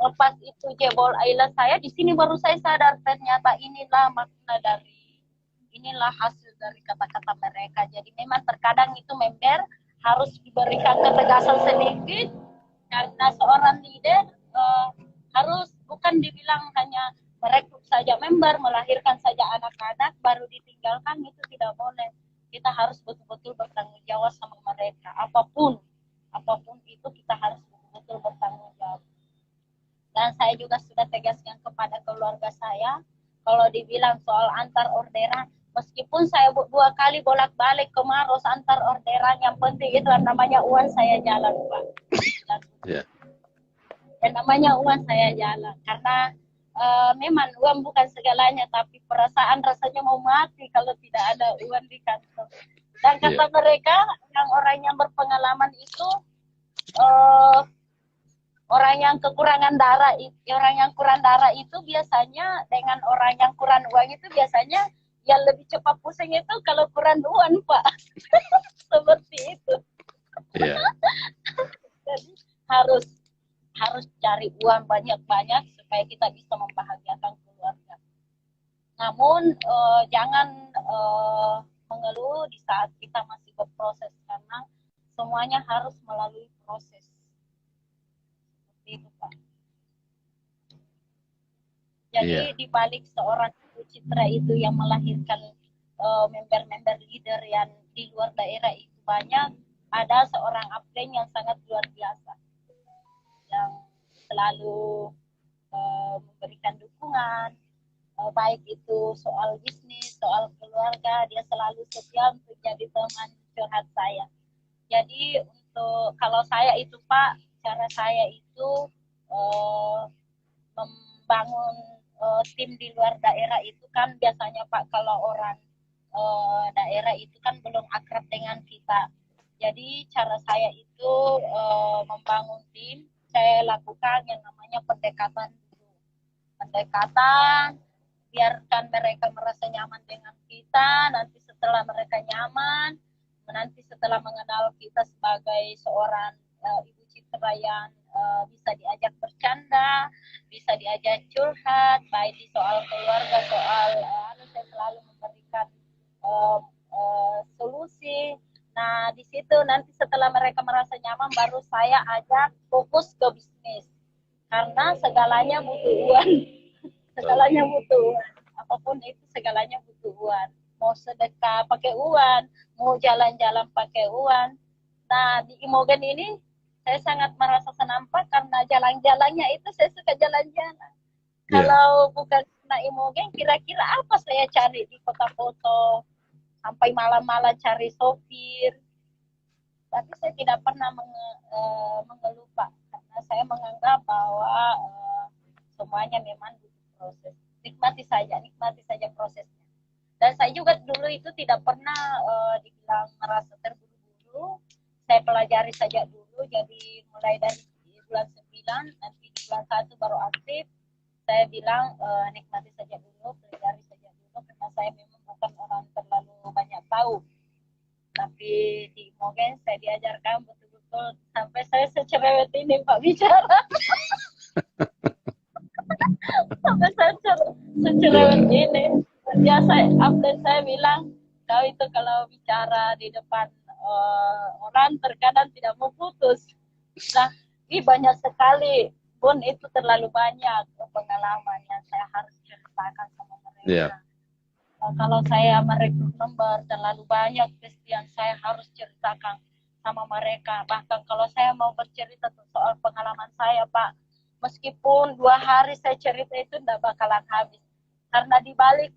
lepas itu jebol Aila saya, di sini baru saya sadar ternyata inilah makna inilah hasil dari kata-kata mereka. Jadi memang terkadang itu member harus diberikan ketegasan sedikit karena seorang leader harus bukan dibilang hanya merekrut saja member, melahirkan saja anak-anak baru ditinggalkan, itu tidak boleh. Kita harus betul-betul bertanggung jawab sama mereka. Apapun itu kita harus betul-betul bertanggung jawab. Dan saya juga sudah tegaskan kepada keluarga saya, kalau dibilang soal antar orderan, meskipun saya 2 kali bolak-balik ke Maros antar orderan, yang penting itu namanya uang saya jalan, Pak. Yeah. Yang namanya uang saya jalan. Karena memang uang bukan segalanya, tapi perasaan rasanya mau mati kalau tidak ada uang di kantong. Dan kata mereka, yang orang yang berpengalaman itu, orang yang kurang darah itu biasanya dengan orang yang kurang uang itu biasanya yang lebih cepat pusing itu kalau kurang uang, Pak. Seperti itu. Yeah. Jadi harus cari uang banyak-banyak supaya kita bisa membahagiakan keluarga. Namun jangan mengeluh di saat kita masih berproses, karena semuanya harus melalui proses. Seperti itu, Pak. Jadi di balik seorang Ibu Citra itu yang melahirkan member-member leader yang di luar daerah itu banyak, ada seorang upline yang sangat luar biasa, yang selalu memberikan dukungan, baik itu soal bisnis, soal keluarga, dia selalu setia untuk jadi teman curhat saya. Jadi kalau saya itu, Pak, cara saya itu membangun tim di luar daerah itu kan biasanya, Pak, kalau orang daerah itu kan belum akrab dengan kita. Jadi cara saya itu membangun tim, saya lakukan yang namanya pendekatan dulu. Pendekatan, biarkan mereka merasa nyaman dengan kita, nanti setelah mereka nyaman, nanti setelah mengenal kita sebagai seorang Ibu Citra yang bisa diajak bercanda, bisa diajak curhat, baik di soal keluarga, soal saya selalu memberikan solusi. Nah, di situ nanti setelah mereka merasa nyaman, baru saya ajak fokus ke bisnis. Karena segalanya butuh uang. Segalanya butuh uang. Apapun itu segalanya butuh uang. Mau sedekah pakai uang, mau jalan-jalan pakai uang. Nah, di Imogen ini saya sangat merasa senang Pak, karena jalan-jalannya itu saya suka jalan-jalan. Kalau bukan karena Imogen, kira-kira apa saya cari di kota-kota, sampai malam-malam cari sopir. Tapi saya tidak pernah mengeluh Pak, karena saya menganggap bahwa semuanya memang butuh proses. Nikmati saja prosesnya. Dan saya juga dulu itu tidak pernah dibilang merasa terburu-buru. Saya pelajari saja dulu, jadi mulai dari bulan 9, nanti di bulan 1 baru aktif. Saya bilang nikmati saja dulu, pelajari saja dulu, karena saya memang bukan orang terlalu banyak tahu. Tapi di Imogen saya diajarkan betul-betul sampai saya secerewet ini Pak bicara. Sampai saya secerewet ini. Ya saya bilang, kau itu kalau bicara di depan orang terkadang tidak mau putus. Nah, ini banyak sekali, pun itu terlalu banyak pengalaman yang saya harus ceritakan sama mereka. Kalau saya merekrut member, terlalu banyak yang saya harus ceritakan sama mereka. Bahkan kalau saya mau bercerita soal pengalaman saya, Pak, meskipun 2 hari saya cerita itu tidak bakalan habis. Karena di balik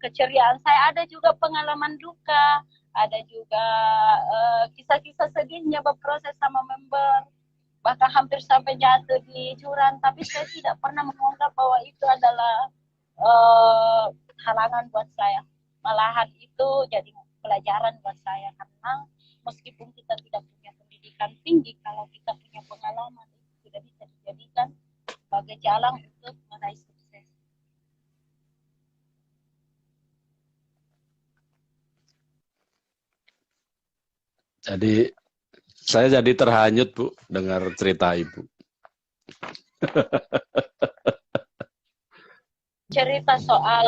keceriaan saya ada juga pengalaman duka, ada juga kisah-kisah sedihnya berproses sama member, bahkan hampir sampai jatuh di jurang. Tapi saya tidak pernah menganggap bahwa itu adalah halangan buat saya. Malahan itu jadi pelajaran buat saya, karena meskipun kita tidak punya pendidikan tinggi, kalau kita punya pengalaman itu sudah bisa dijadikan sebagai jalan untuk meraih sukses. Jadi saya jadi terhanyut Bu dengar cerita Ibu. Cerita soal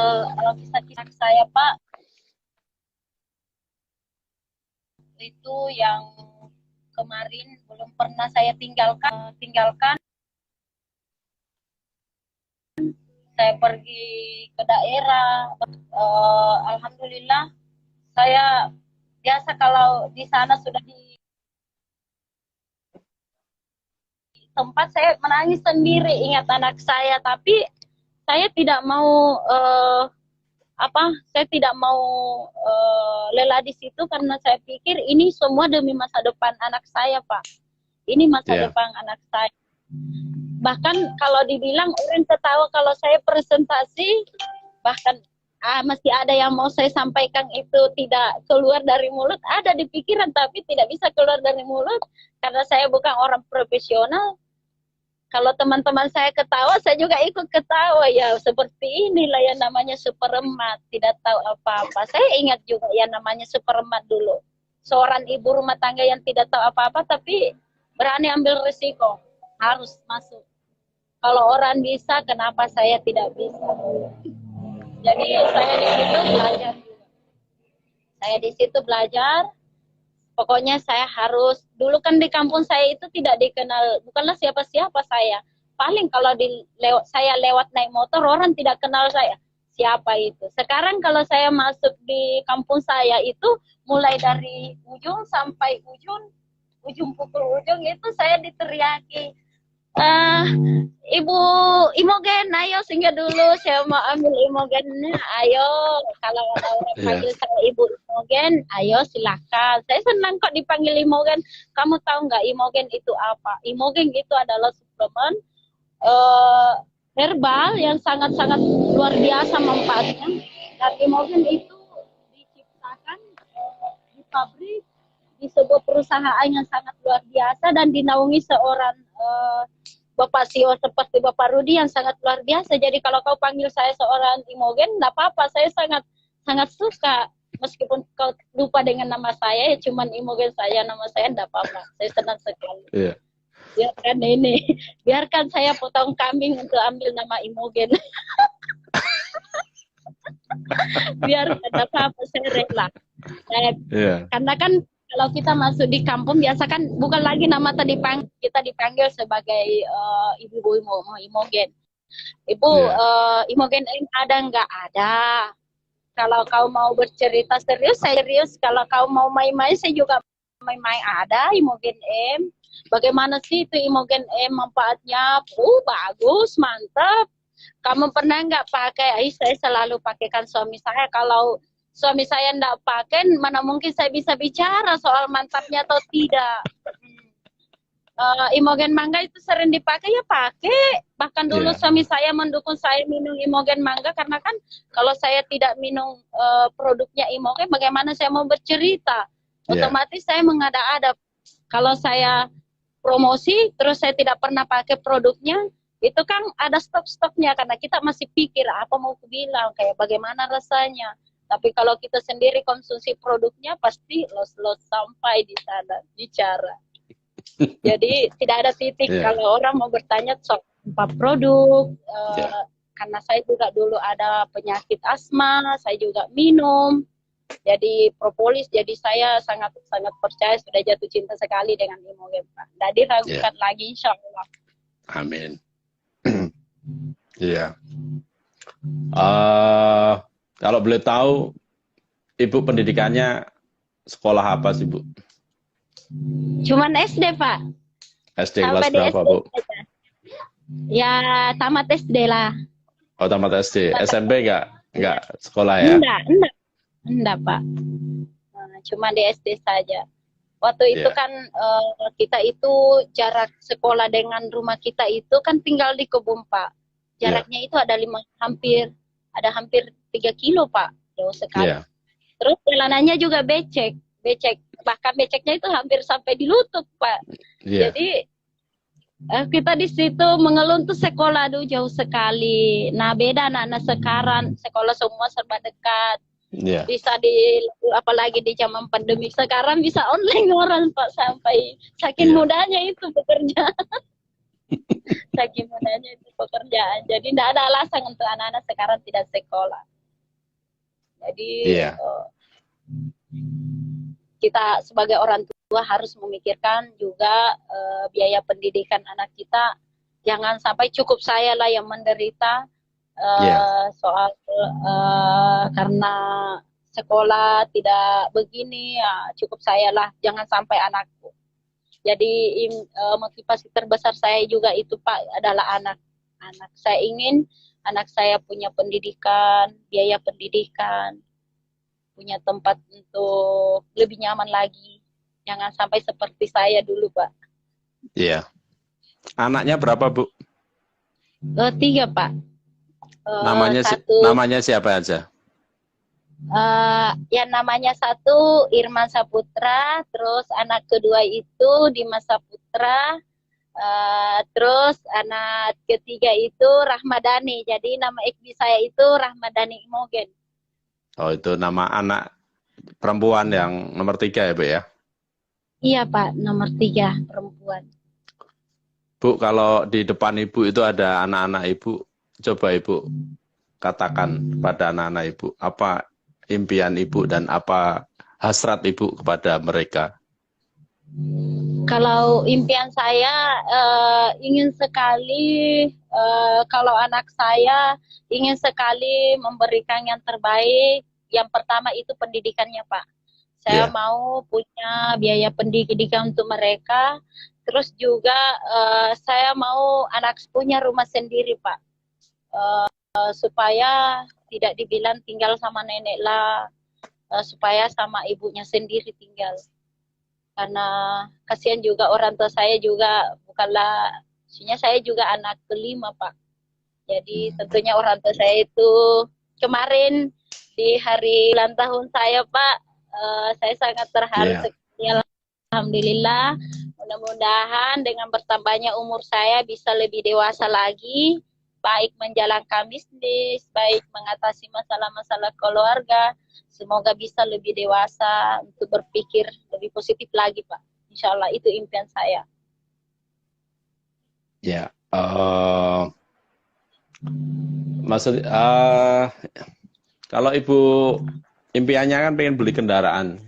kisah-kisah saya Pak, itu yang kemarin belum pernah saya tinggalkan. Saya pergi ke daerah, alhamdulillah saya biasa kalau di sana sudah di tempat saya menangis sendiri, ingat anak saya, tapi saya tidak mau saya tidak mau lelah di situ, karena saya pikir ini semua demi masa depan anak saya Pak. Ini masa depan anak saya. Bahkan kalau dibilang orang ketawa kalau saya presentasi, bahkan masih ada yang mau saya sampaikan itu tidak keluar dari mulut, ada di pikiran tapi tidak bisa keluar dari mulut karena saya bukan orang profesional. Kalau teman-teman saya ketawa, saya juga ikut ketawa. Ya seperti inilah yang namanya superemat, tidak tahu apa-apa. Saya ingat juga yang namanya superemat dulu, seorang ibu rumah tangga yang tidak tahu apa-apa tapi berani ambil risiko, harus masuk. Kalau orang bisa, kenapa saya tidak bisa? Jadi saya di situ belajar juga. Saya di situ belajar. Pokoknya saya harus, dulu kan di kampung saya itu tidak dikenal, bukanlah siapa-siapa saya. Paling kalau saya lewat naik motor, orang tidak kenal saya. Siapa itu? Sekarang kalau saya masuk di kampung saya itu, mulai dari ujung sampai ujung pukul ujung itu saya diteriaki, Ibu Imogen, ayo singgah dulu, saya mau ambil Imogennya, ayo. Kalau ada orang panggil saya Ibu Imogen, ayo silahkan. Saya senang kok dipanggil Imogen. Kamu tahu nggak Imogen itu apa? Imogen itu adalah suplemen herbal yang sangat-sangat luar biasa manfaatnya. Dan Imogen itu diciptakan di pabrik, di sebuah perusahaan yang sangat luar biasa dan dinaungi seorang Bapak CEO seperti Bapak Rudi yang sangat luar biasa. Jadi kalau kau panggil saya seorang Imogen, enggak apa-apa. Saya sangat suka. Meskipun kau lupa dengan nama saya, ya cuman Imogen saya, nama saya enggak apa-apa. Saya senang sekali. biarkan ini, biarkan saya potong kambing untuk ambil nama Imogen. Biar ada apa-apa saya rela. Karena kan kalau kita masuk di kampung biasa kan bukan lagi nama tadi kita dipanggil sebagai ibu Imogen. Ibu Imogen ada nggak ada. Kalau kau mau bercerita serius, saya serius. Kalau kau mau main-main, saya juga main-main ada Imogen M. Bagaimana sih itu Imogen M manfaatnya? Bagus, mantap. Kamu pernah nggak pakai? Saya selalu pakaikan suami saya. Kalau suami saya nggak pakai, mana mungkin saya bisa bicara soal mantapnya atau tidak. Imogen mangga itu sering dipakai ya pakai. Bahkan dulu suami saya mendukung saya minum Imogen mangga karena kan kalau saya tidak minum produknya Imogen, bagaimana saya mau bercerita? Otomatis saya mengada-ada. Kalau saya promosi terus saya tidak pernah pakai produknya, itu kan ada stok-stoknya karena kita masih pikir apa mau aku bilang, kayak bagaimana rasanya. Tapi kalau kita sendiri konsumsi produknya pasti los-los sampai di sana bicara. Jadi tidak ada titik kalau orang mau bertanya soal produk, karena saya juga dulu ada penyakit asma, saya juga minum, jadi propolis, jadi saya sangat percaya, sudah jatuh cinta sekali dengan Imogen, Pak. Tidak diragukan lagi, insya Allah. Amin. Iya. Kalau boleh tahu, Ibu pendidikannya sekolah apa sih, Bu? Cuman SD, Pak. SD kelas berapa, Bu? Ya, tamat SD lah. Oh, tamat SD. SMP enggak sekolah ya? Enggak, Pak. Cuma di SD saja. Waktu itu kan kita itu jarak sekolah dengan rumah kita itu kan tinggal di kebun, Pak. Jaraknya itu ada hampir 3 kilo, Pak. Jauh sekali. Terus jalanannya juga becek. Bahkan beceknya itu hampir sampai di lutut, Pak. Jadi kita di situ mengeluh tuh sekolah jauh sekali. Nah, beda anak-anak sekarang, sekolah semua serba dekat. Bisa apalagi di zaman pandemi sekarang bisa online orang, Pak, sampai saking mudahnya itu pekerjaan. Saking mudahnya itu pekerjaan. Jadi tidak ada alasan untuk anak-anak sekarang tidak sekolah. Jadi kita sebagai orang tua harus memikirkan juga biaya pendidikan anak kita. Jangan sampai cukup saya lah yang menderita soal karena sekolah tidak begini, ya cukup saya lah, jangan sampai anakku. Jadi motivasi terbesar saya juga itu, Pak, adalah anak. Saya ingin anak saya punya pendidikan, biaya pendidikan, punya tempat untuk lebih nyaman lagi. Jangan sampai seperti saya dulu, Pak. Iya. Anaknya berapa, Bu? 3, Pak. Namanya siapa aja? Ya namanya satu Irman Saputra, terus anak kedua itu Dimas Saputra, terus anak ketiga itu Rahmadani. Jadi nama FB saya itu Rahmadani Imogen. Oh, itu nama anak perempuan yang nomor 3 ya, Bu ya? Iya, Pak, nomor 3 perempuan. Bu, kalau di depan Ibu itu ada anak-anak Ibu, coba Ibu katakan pada anak-anak Ibu, apa impian Ibu dan apa hasrat Ibu kepada mereka? Kalau impian saya ingin sekali, kalau anak saya ingin sekali memberikan yang terbaik. Yang pertama itu pendidikannya, Pak. Saya mau punya biaya pendidikan untuk mereka. Terus juga saya mau anak punya rumah sendiri, Pak. Supaya tidak dibilang tinggal sama nenek lah, supaya sama ibunya sendiri tinggal. Karena kasihan juga orang tua saya juga, bukanlah, maksudnya saya juga anak kelima, Pak. Jadi tentunya orang tua saya itu kemarin di hari ulang tahun saya, Pak, saya sangat terharu sekali. Alhamdulillah, mudah-mudahan dengan bertambahnya umur saya bisa lebih dewasa lagi, baik menjalankan bisnis, baik mengatasi masalah-masalah keluarga. Semoga bisa lebih dewasa untuk berpikir lebih positif lagi, Pak. Insya Allah itu impian saya. Ya, maksud kalau Ibu impiannya kan pengen beli kendaraan.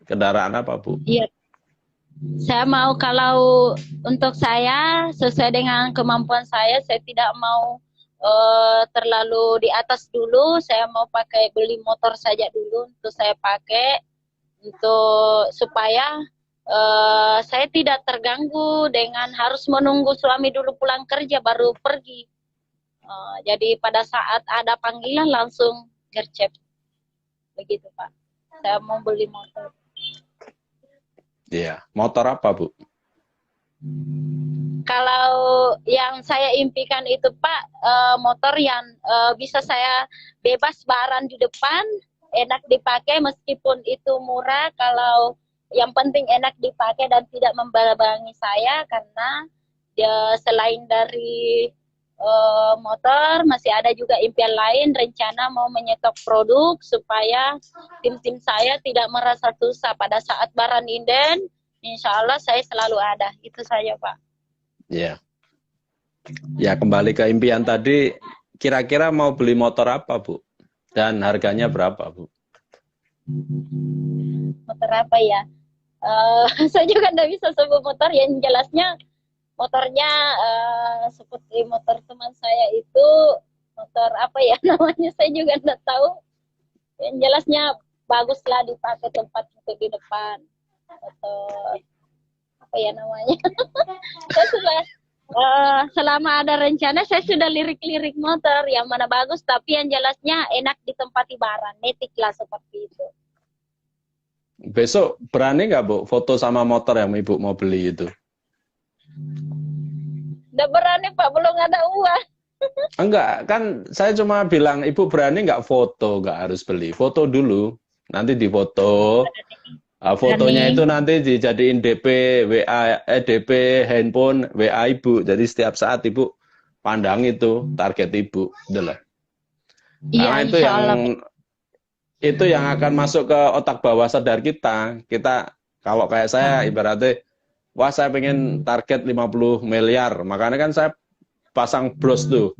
Kendaraan apa, Bu? Iya, saya mau kalau untuk saya sesuai dengan kemampuan saya tidak mau terlalu di atas dulu. Saya mau pakai beli motor saja dulu untuk saya pakai untuk supaya saya tidak terganggu dengan harus menunggu suami dulu pulang kerja baru pergi. Jadi pada saat ada panggilan langsung gercep begitu Pak. Saya mau beli motor. Iya, motor apa, Bu? Kalau yang saya impikan itu Pak, motor yang bisa saya bebas baran di depan, enak dipakai meskipun itu murah. Kalau yang penting enak dipakai dan tidak membarangi saya, karena selain dari motor masih ada juga impian lain, rencana mau menyetok produk supaya tim-tim saya tidak merasa susah pada saat baran inden. Insya Allah saya selalu ada. Itu saja Pak. Iya. Ya, kembali ke impian tadi, kira-kira mau beli motor apa, Bu? Dan harganya berapa, Bu? Motor apa ya? Saya juga nggak bisa sebut motor, yang jelasnya motornya seperti motor teman saya itu, motor apa ya namanya saya juga nggak tahu. Yang jelasnya baguslah dipakai tempat untuk di depan. Motor apa ya namanya? Saya sudah selama ada rencana saya sudah lirik-lirik motor yang mana bagus, tapi yang jelasnya enak ditempati barang, netik lah seperti itu. Besok berani nggak, Bu, foto sama motor yang Ibu mau beli itu? Nggak berani Pak, belum ada uang. Enggak, kan saya cuma bilang, Ibu berani nggak foto, nggak harus beli. Foto dulu, nanti difoto. Fotonya itu Berani. nanti dijadiin DP WA, DP handphone WA Ibu. Jadi setiap saat Ibu pandang itu target Ibu, udah lah. Iya, Karena insya Allah. itu yang akan masuk ke otak bawah sadar kita. Kita kalau kayak saya ibaratnya, wah saya pengen target 50 miliar, makanya kan saya pasang bros tuh.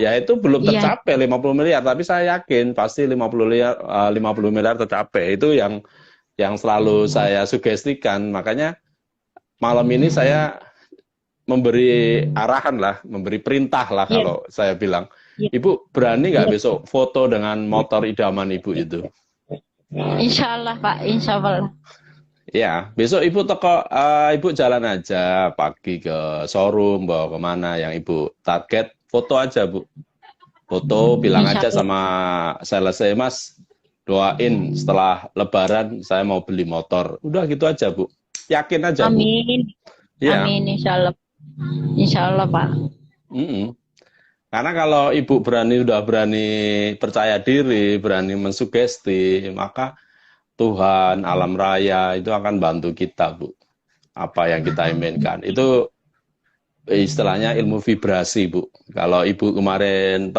Ya itu belum Iya, tercapai 50 miliar, tapi saya yakin pasti 50 miliar, 50 miliar tercapai. Itu yang selalu saya sugestikan. Makanya malam ini saya memberi arahan lah, memberi perintah lah iya, kalau saya bilang. iya, Ibu berani nggak iya. besok foto dengan motor idaman Ibu itu? Insya Allah Pak, insya Allah. Ya, besok Ibu jalan aja pagi ke showroom, bawa kemana yang Ibu target, foto aja, Bu. Foto, bilang Insya aja Allah. sama sales saya, Mas, doain setelah Lebaran saya mau beli motor. Udah gitu aja, Bu. Yakin aja, Bu. Amin, Ya. amin, insya Allah. Insya Allah Pak. Mm-mm. Karena kalau Ibu udah berani percaya diri, berani mensugesti, maka Tuhan, alam raya itu akan bantu kita, Bu. Apa yang kita inginkan. Itu istilahnya ilmu vibrasi, Bu. Kalau Ibu kemarin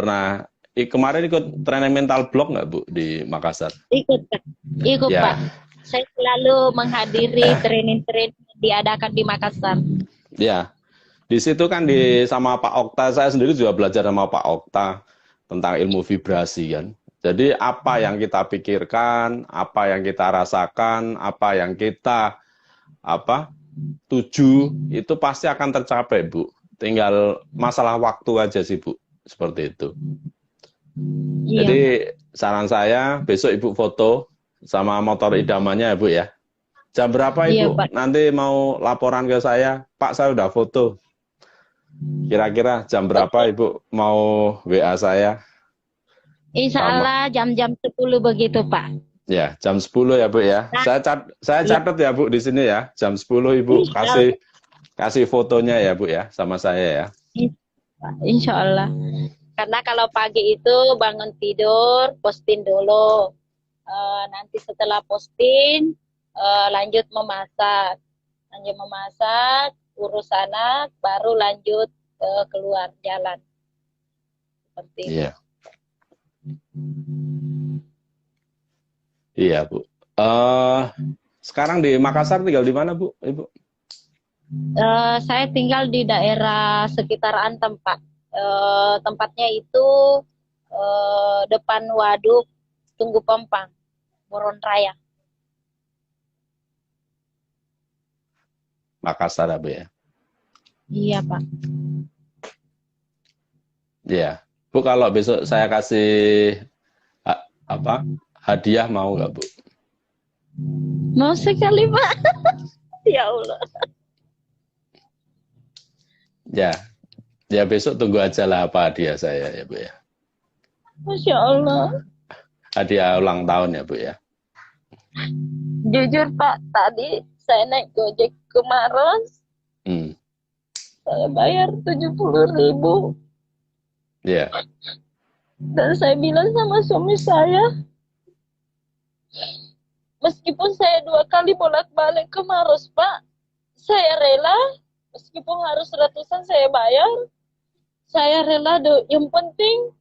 ikut training mental block nggak, Bu, di Makassar? Ikut Pak, ikut Pak. Ya, Saya selalu menghadiri training-training yang diadakan di Makassar. ya. Di situ kan sama Pak Okta, saya sendiri juga belajar sama Pak Okta tentang ilmu vibrasi kan. Jadi apa yang kita pikirkan, apa yang kita rasakan, apa yang kita tuju itu pasti akan tercapai, Bu. Tinggal masalah waktu aja sih, Bu. Seperti itu. Iya, Jadi saran saya besok Ibu foto sama motor idamannya ya, Bu ya. Jam berapa iya Ibu Pak. nanti mau laporan ke saya? Pak, saya udah foto. Kira-kira jam berapa Oke, Ibu mau WA saya? insya Sama Allah jam-jam 10 begitu Pak. ya, jam 10 ya, Bu ya. Nah, Saya iya, catat ya, Bu, di sini ya. Jam 10 Ibu insya Allah. kasih fotonya ya, Bu ya, sama saya ya. Insya Allah. Karena kalau pagi itu bangun tidur, posting dulu. Nanti setelah posting, lanjut memasak. Lanjut memasak, urus anak, baru lanjut keluar jalan. Seperti itu. Iya. Iya, Bu. Sekarang di Makassar tinggal di mana, Bu? Ibu? Saya tinggal di daerah sekitar Antam, Pak. Tempatnya itu depan Waduk Tunggu Pempang, Moron Raya. Makassar ya, Bu ya? Iya, Pak. Iya. Bu, kalau besok saya kasih apa hadiah mau nggak, Bu? Mau sekali, Pak. Ya Allah. Ya, ya besok tunggu aja lah apa hadiah saya ya, Bu ya. Masya Allah. Hadiah ulang tahun ya, Bu ya. Jujur, Pak, tadi saya naik Gojek ke Maros, saya bayar 70.000. Iya. Dan saya bilang sama suami saya, meskipun saya 2 kali bolak-balik ke Maros, Pak, saya rela, meskipun harus ratusan saya bayar, saya rela yang penting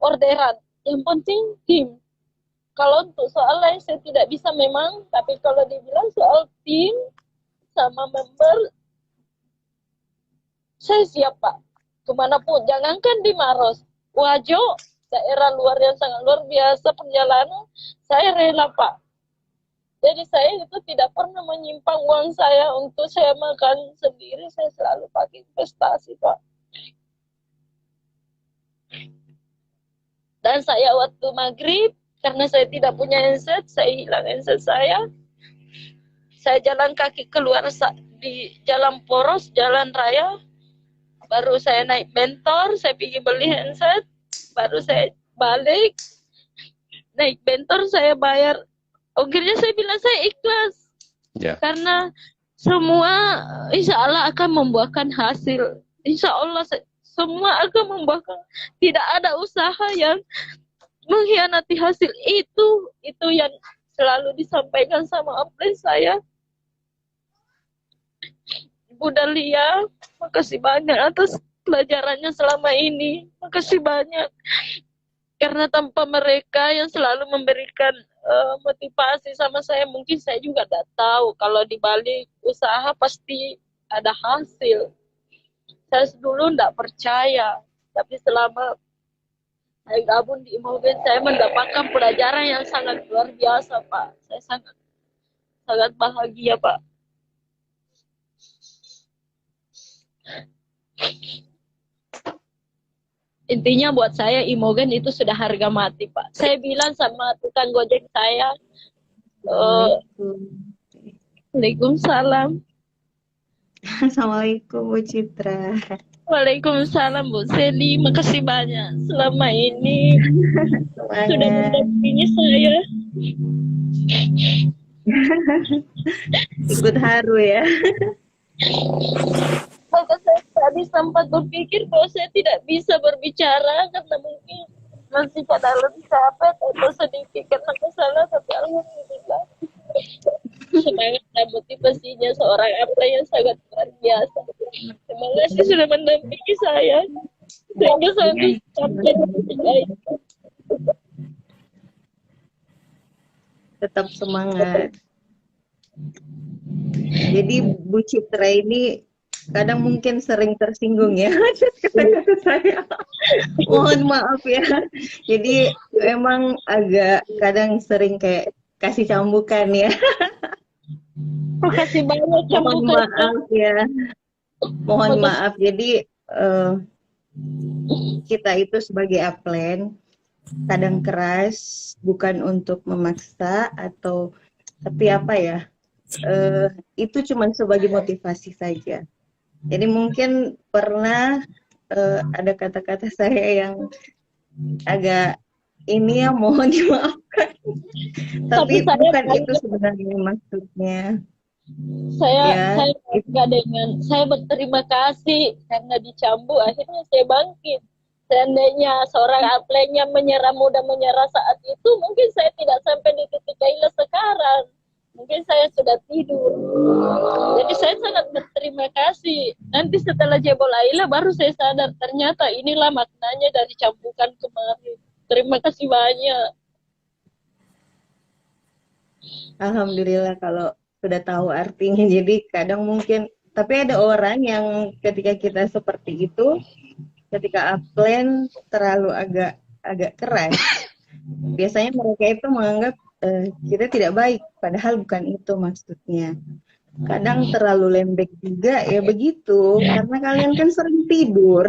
orderan, yang penting tim. Kalau untuk soal lain saya tidak bisa memang, tapi kalau dibilang soal tim sama member, saya siap, Pak. Kemanapun, jangankan di Maros, Wajo, daerah luar yang sangat luar biasa perjalanan, saya rela, Pak. Jadi saya itu tidak pernah menyimpang uang saya untuk saya makan sendiri, saya selalu pakai investasi, Pak. Dan saya waktu maghrib, karena saya tidak punya handset, saya hilang handset saya. Saya jalan kaki keluar di jalan poros, jalan raya. Baru saya naik bentor, saya pergi beli handset. Baru saya balik, naik bentor, saya bayar. Ongkirnya saya bilang saya ikhlas. Ya. Karena semua insya Allah akan membuahkan hasil. Insya Allah semua akan membuahkan. Tidak ada usaha yang mengkhianati hasil. Itu yang selalu disampaikan sama upline saya. Ibu Dahlia, makasih banyak atas pelajarannya selama ini. Makasih banyak. Karena tanpa mereka yang selalu memberikan motivasi sama saya, mungkin saya juga tidak tahu kalau di balik usaha pasti ada hasil. Saya dulu tidak percaya, tapi selama saya gabung di Imogen, saya mendapatkan pelajaran yang sangat luar biasa, Pak. Saya sangat bahagia, Pak. Intinya buat saya Imogen itu sudah harga mati, Pak. Saya bilang sama tukang Gojek saya, Waalaikumsalam. Assalamualaikum Bu Citra. Waalaikumsalam Bu Seli, makasih banyak selama ini sudah mendampingi saya. Ikut haru ya. Maka saya tadi sempat berpikir bahwa saya tidak bisa berbicara karena mungkin masih dalam capek atau sedikit karena kesalahan, tapi alhamdulillah semangat dan motivasinya seorang apply yang sangat luar biasa. Terima kasih sudah mendampingi saya sehingga saya bisa sampai di Tetap semangat. Jadi Bu Citra ini kadang mungkin sering tersinggung ya kata-kata saya. Mohon maaf ya. Jadi emang agak kadang sering kayak kasih cambukan ya. Makasih banyak Mohon maaf ya. Mohon maaf. Jadi kita itu sebagai upline kadang keras, bukan untuk memaksa atau tapi apa ya, itu cuma sebagai motivasi saja. Jadi mungkin pernah ada kata-kata saya yang agak ini ya, mohon dimaafkan. Tapi bukan itu sebenarnya maksudnya. Saya berterima kasih karena dicambu akhirnya saya bangkit. Seandainya seorang upline-nya mudah menyerah saat itu, mungkin saya tidak sampai di titik Kaila sekarang. Mungkin saya sudah tidur. Jadi saya sangat berterima kasih. Nanti setelah jebol Aila baru saya sadar ternyata inilah maknanya dari cambukan kemarin. Terima kasih banyak. Alhamdulillah kalau sudah tahu artinya. Jadi kadang mungkin Tapi ada orang yang ketika kita seperti itu, ketika upline terlalu agak keras, biasanya mereka itu menganggap kita tidak baik, padahal bukan itu maksudnya. Kadang terlalu lembek juga ya begitu, karena kalian kan sering tidur,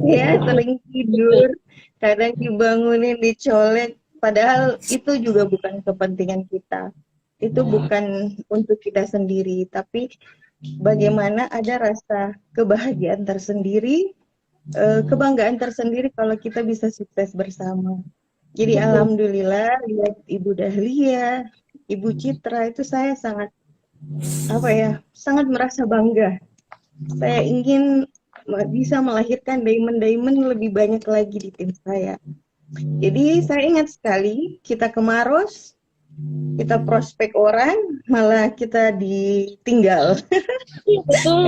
ya sering tidur, kadang dibangunin, dicolek, padahal itu juga bukan kepentingan kita. Itu bukan untuk kita sendiri, tapi bagaimana ada rasa kebahagiaan tersendiri, kebanggaan tersendiri kalau kita bisa sukses bersama. Jadi alhamdulillah lihat Ibu Dahlia, Ibu Citra itu saya sangat sangat merasa bangga. Saya ingin bisa melahirkan diamond lebih banyak lagi di tim saya. Jadi saya ingat sekali kita ke Maros, kita prospek orang, malah kita ditinggal.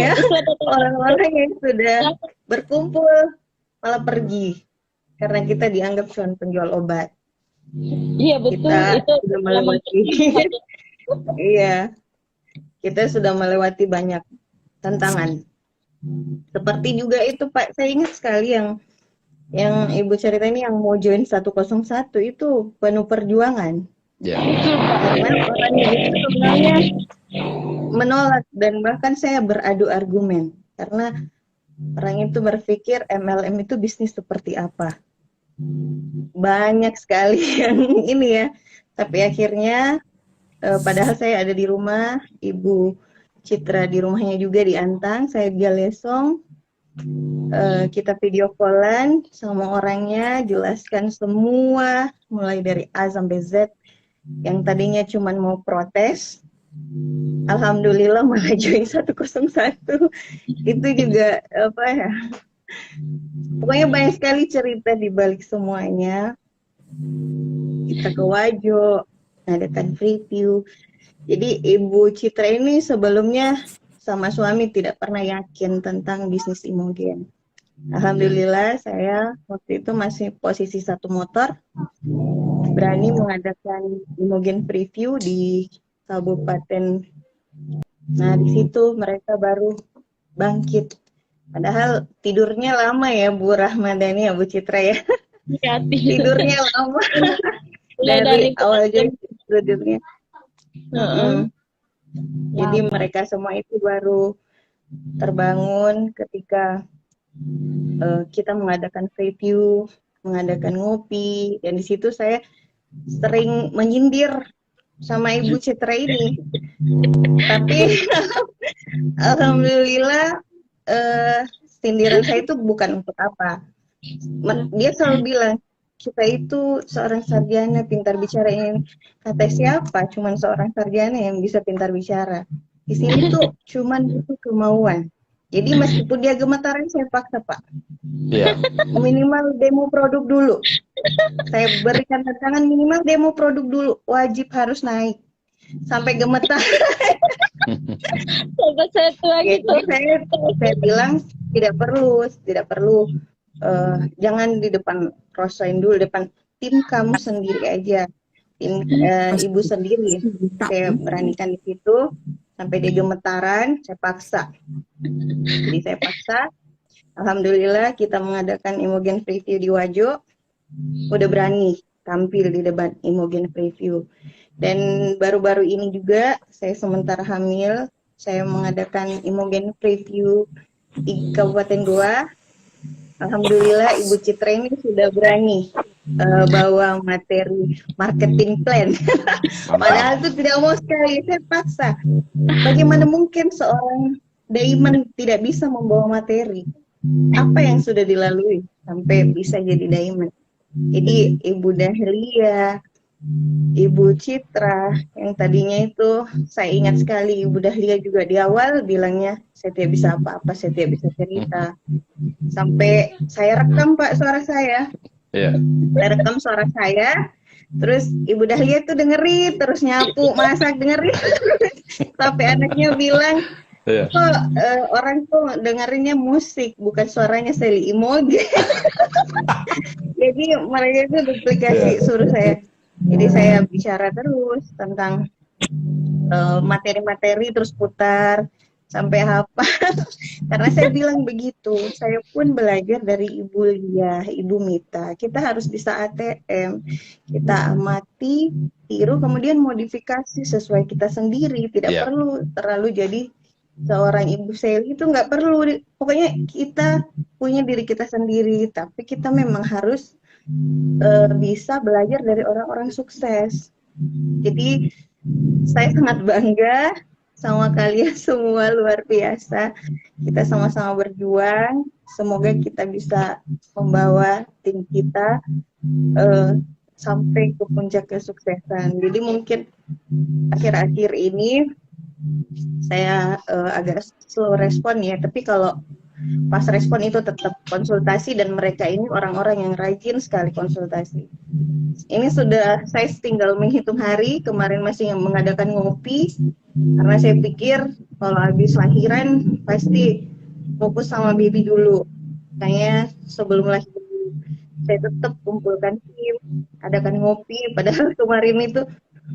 Ya, orang-orang yang sudah berkumpul malah pergi karena kita dianggap cuma penjual obat. Iya betul. Kita Itu sudah melewati, iya, kita sudah melewati banyak tantangan. Seperti juga itu Pak, saya ingat sekali yang Ibu cerita ini yang mau join 101 itu penuh perjuangan. Ya. Karena orangnya itu sebenarnya menolak dan bahkan saya beradu argumen karena orang itu berpikir MLM itu bisnis seperti apa. Banyak sekali yang ini ya, tapi akhirnya padahal saya ada di rumah, Ibu Citra di rumahnya juga di Antang, saya di Lesong, kita video callan sama orangnya, jelaskan semua mulai dari A sampai Z. Yang tadinya cuma mau protes, alhamdulillah malah join 101. Itu juga pokoknya banyak sekali cerita di balik semuanya. Kita ke Wajo, ngadakan preview. Jadi Ibu Citra ini sebelumnya sama suami tidak pernah yakin tentang bisnis Imogen. Alhamdulillah saya waktu itu masih posisi satu motor, berani mengadakan Imogen preview di Kabupaten. Nah di situ mereka baru bangkit. Padahal tidurnya lama ya Bu Rahmadani ya Bu Citra ya. Ya, tidurnya lama. dari awal jam tidurnya. Jadi mereka semua itu baru terbangun ketika kita mengadakan preview, mengadakan ngopi, dan di situ saya sering menyindir sama Ibu Citra ini. Tapi alhamdulillah sindiran saya itu bukan untuk apa. Dia selalu bilang kita itu seorang sarjana pintar bicara, ini kata siapa? Cuman seorang sarjana yang bisa pintar bicara. Di sini tuh cuman butuh kemauan. Jadi meskipun dia gemetaran saya paksa Pak. Iya. Minimal demo produk dulu. Saya berikan tantangan minimal demo produk dulu, wajib harus naik. Sampai gemetar. Sampai saya tua gitu. Jadi saya bilang tidak perlu. Jangan di depan Rosain dulu, depan tim kamu sendiri aja, tim ibu sendiri. Saya beranikan di situ sampai dia gemetaran, saya paksa. Jadi saya paksa. Alhamdulillah kita mengadakan Imogen preview di Wajo, udah berani tampil di debat Imogen preview. Dan baru-baru ini juga saya sementara hamil, saya mengadakan Imogen preview di Kabupaten Goa. Alhamdulillah Ibu Citra ini sudah berani bawa materi marketing plan. Padahal itu tidak mau sekali, saya paksa. Bagaimana mungkin seorang diamond tidak bisa membawa materi? Apa yang sudah dilalui sampai bisa jadi diamond? Jadi Ibu Dahlia, Ibu Citra, yang tadinya itu saya ingat sekali Ibu Dahlia juga di awal bilangnya saya tidak bisa apa-apa, saya tidak bisa cerita. Sampai saya rekam Pak suara saya. Iya. Saya rekam suara saya, terus Ibu Dahlia itu dengerin, terus nyapu, masak, dengerin. Sampai anaknya bilang, kok orang tuh dengerinnya musik, bukan suaranya Sally Imogen. Jadi mereka itu duplikasi suruh saya. Jadi saya bicara terus tentang materi-materi, terus putar. sampai hafal. Karena saya bilang begitu, saya pun belajar dari Ibu Lia, Ibu Mita. Kita harus bisa ATM, kita amati, tiru, kemudian modifikasi sesuai kita sendiri. Tidak Iya. perlu terlalu jadi seorang Ibu Sally, itu nggak perlu. Pokoknya kita punya diri kita sendiri, tapi kita memang harus bisa belajar dari orang-orang sukses. Jadi saya sangat bangga sama kalian semua, luar biasa. Kita sama-sama berjuang. Semoga kita bisa membawa tim kita sampai ke puncak kesuksesan. Jadi mungkin akhir-akhir ini saya agak slow respon ya. Tapi kalau pas respon itu tetap konsultasi, dan mereka ini orang-orang yang rajin sekali konsultasi. Ini sudah saya tinggal menghitung hari, kemarin masih mengadakan ngopi, karena saya pikir kalau habis lahiran pasti fokus sama baby dulu. Kayaknya sebelum lahiran saya tetap kumpulkan tim, adakan ngopi, padahal kemarin itu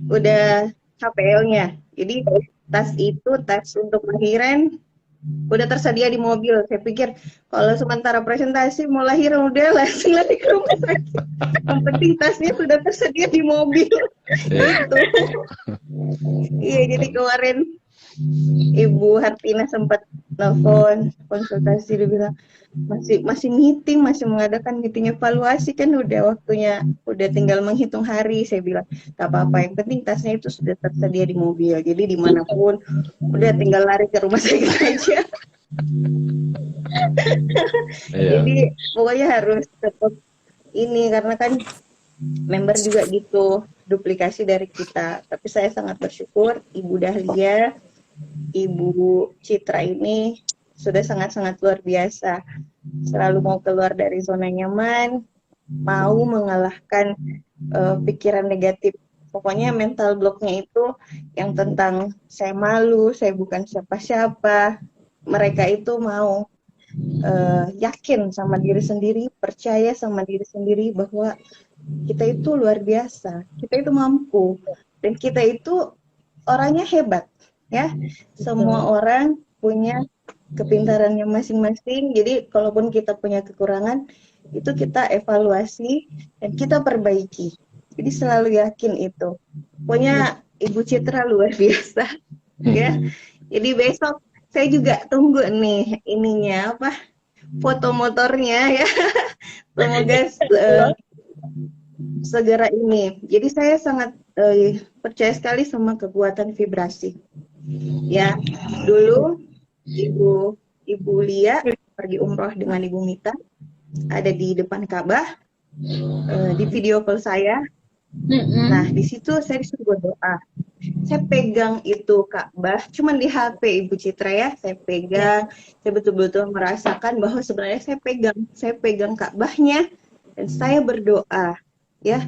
udah HPL-nya. Jadi tas untuk lahiran udah tersedia di mobil. Saya pikir kalau sementara presentasi mau lahiran udah langsung lari ke rumah sakit. Yang penting tasnya sudah tersedia di mobil. Gitu. Iya, jadi kemarin Ibu Hartina sempat telepon konsultasi, dia bilang masih meeting, masih mengadakan meeting evaluasi, kan udah waktunya, udah tinggal menghitung hari. Saya bilang gak apa-apa, yang penting tasnya itu sudah tersedia di mobil, jadi dimanapun udah tinggal lari ke rumah sakit aja. Jadi pokoknya harus tetap ini, karena kan member juga gitu, duplikasi dari kita. Tapi saya sangat bersyukur Ibu Dahlia, Ibu Citra ini sudah sangat-sangat luar biasa. Selalu mau keluar dari zona nyaman, mau mengalahkan pikiran negatif. Pokoknya mental blocknya itu yang tentang saya malu, saya bukan siapa-siapa. Mereka itu mau yakin sama diri sendiri, percaya sama diri sendiri bahwa kita itu luar biasa, kita itu mampu, dan kita itu orangnya hebat. Ya, semua orang punya kepintarannya masing-masing. Jadi kalaupun kita punya kekurangan, itu kita evaluasi dan kita perbaiki. Jadi selalu yakin itu. Pokoknya Ibu Citra luar biasa. Ya. Jadi besok saya juga tunggu nih ininya apa? Foto motornya ya. Semoga segera ini. Jadi saya sangat percaya sekali sama kekuatan vibrasi. Ya, dulu Ibu Lia pergi umroh dengan Ibu Mita, ada di depan Ka'bah, di video call saya. Nah, di situ saya disuruh berdoa. Saya pegang itu Ka'bah, cuman di HP Ibu Citra ya, saya pegang, saya betul-betul merasakan bahwa sebenarnya saya pegang Ka'bahnya dan saya berdoa. Ya,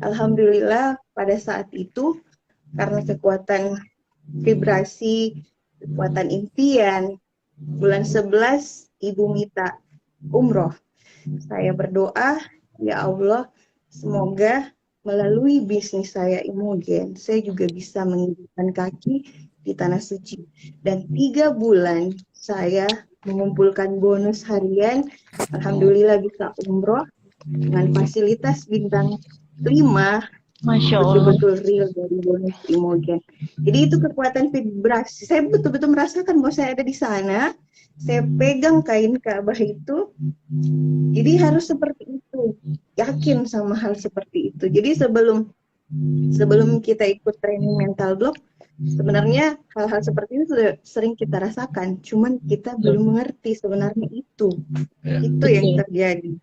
alhamdulillah pada saat itu karena kekuatan vibrasi, kekuatan impian, bulan 11 Ibu Mita umroh. Saya berdoa, ya Allah, semoga melalui bisnis saya Imogen, saya juga bisa menginjakkan kaki di tanah suci. Dan 3 bulan saya mengumpulkan bonus harian, alhamdulillah bisa umroh dengan fasilitas bintang 5. Masya Allah. Betul-betul real dari bonus Imogen. Jadi itu kekuatan vibrasi. Saya betul-betul merasakan bahwa saya ada di sana. Saya pegang kain Ka'bah itu. Jadi harus seperti itu. Yakin sama hal seperti itu. Jadi sebelum kita ikut training mental block, sebenarnya hal-hal seperti itu sudah sering kita rasakan. Cuman kita belum mengerti sebenarnya itu. Itu yang terjadi.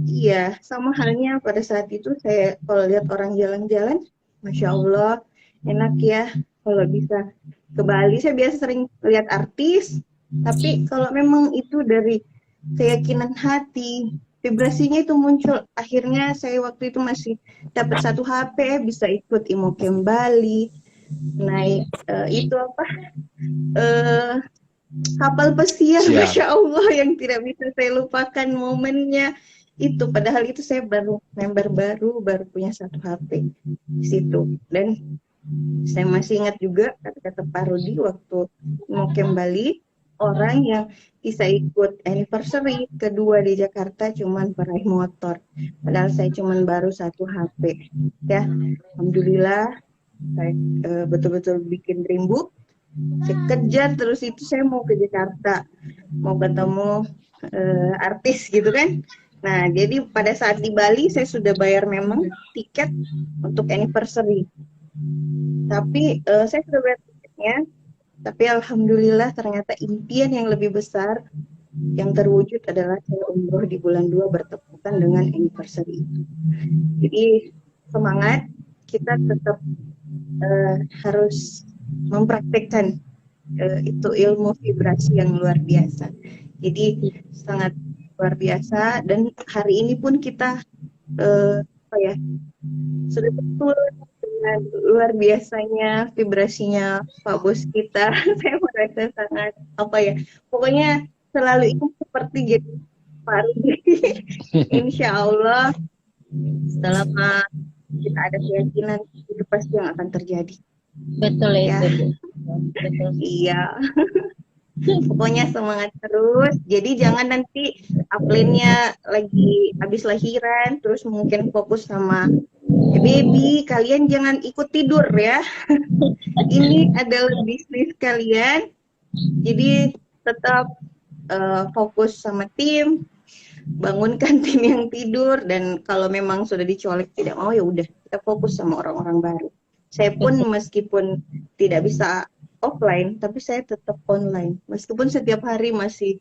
Iya, sama halnya pada saat itu saya kalau lihat orang jalan-jalan, Masya Allah, enak ya kalau bisa ke Bali. Saya biasa sering lihat artis, tapi kalau memang itu dari keyakinan hati, vibrasinya itu muncul. Akhirnya saya waktu itu masih dapat 1 HP, bisa ikut Imogen Bali, naik itu apa? Kapal pesiar, Masya Allah, yang tidak bisa saya lupakan momennya itu. Padahal itu saya member baru punya 1 HP di situ. Dan Saya masih ingat juga kata-kata Pak Rudi waktu mau kembali, orang yang bisa ikut anniversary kedua di Jakarta cuman peraih motor. Padahal saya cuman baru 1 HP. Ya, alhamdulillah saya betul-betul bikin dream book. Saya kejar terus itu, saya mau ke Jakarta, mau ketemu artis gitu kan. Nah, jadi pada saat di Bali saya sudah bayar memang tiket untuk anniversary. Tapi saya sudah bayar tiketnya, tapi alhamdulillah ternyata impian yang lebih besar yang terwujud adalah saya umroh di bulan 2 bertepatan dengan anniversary itu. Jadi semangat, kita tetap harus mempraktekkan itu ilmu vibrasi yang luar biasa. Jadi sangat luar biasa, dan hari ini pun kita sudah betul dengan luar biasanya vibrasinya Pak Bos kita. Saya merasa sangat pokoknya selalu ingin seperti jadi Pak Rudi. Insya Allah selama kita ada keyakinan itu pasti yang akan terjadi. Betul ya. itu. Betul. Iya. Pokoknya semangat terus. Jadi jangan nanti upline-nya lagi habis lahiran terus mungkin fokus sama baby, kalian jangan ikut tidur ya. Ini adalah bisnis kalian. Jadi tetap fokus sama tim, bangunkan tim yang tidur, dan kalau memang sudah dicolek tidak mau ya udah kita fokus sama orang-orang baru. Saya pun meskipun tidak bisa offline, tapi saya tetap online. Meskipun setiap hari masih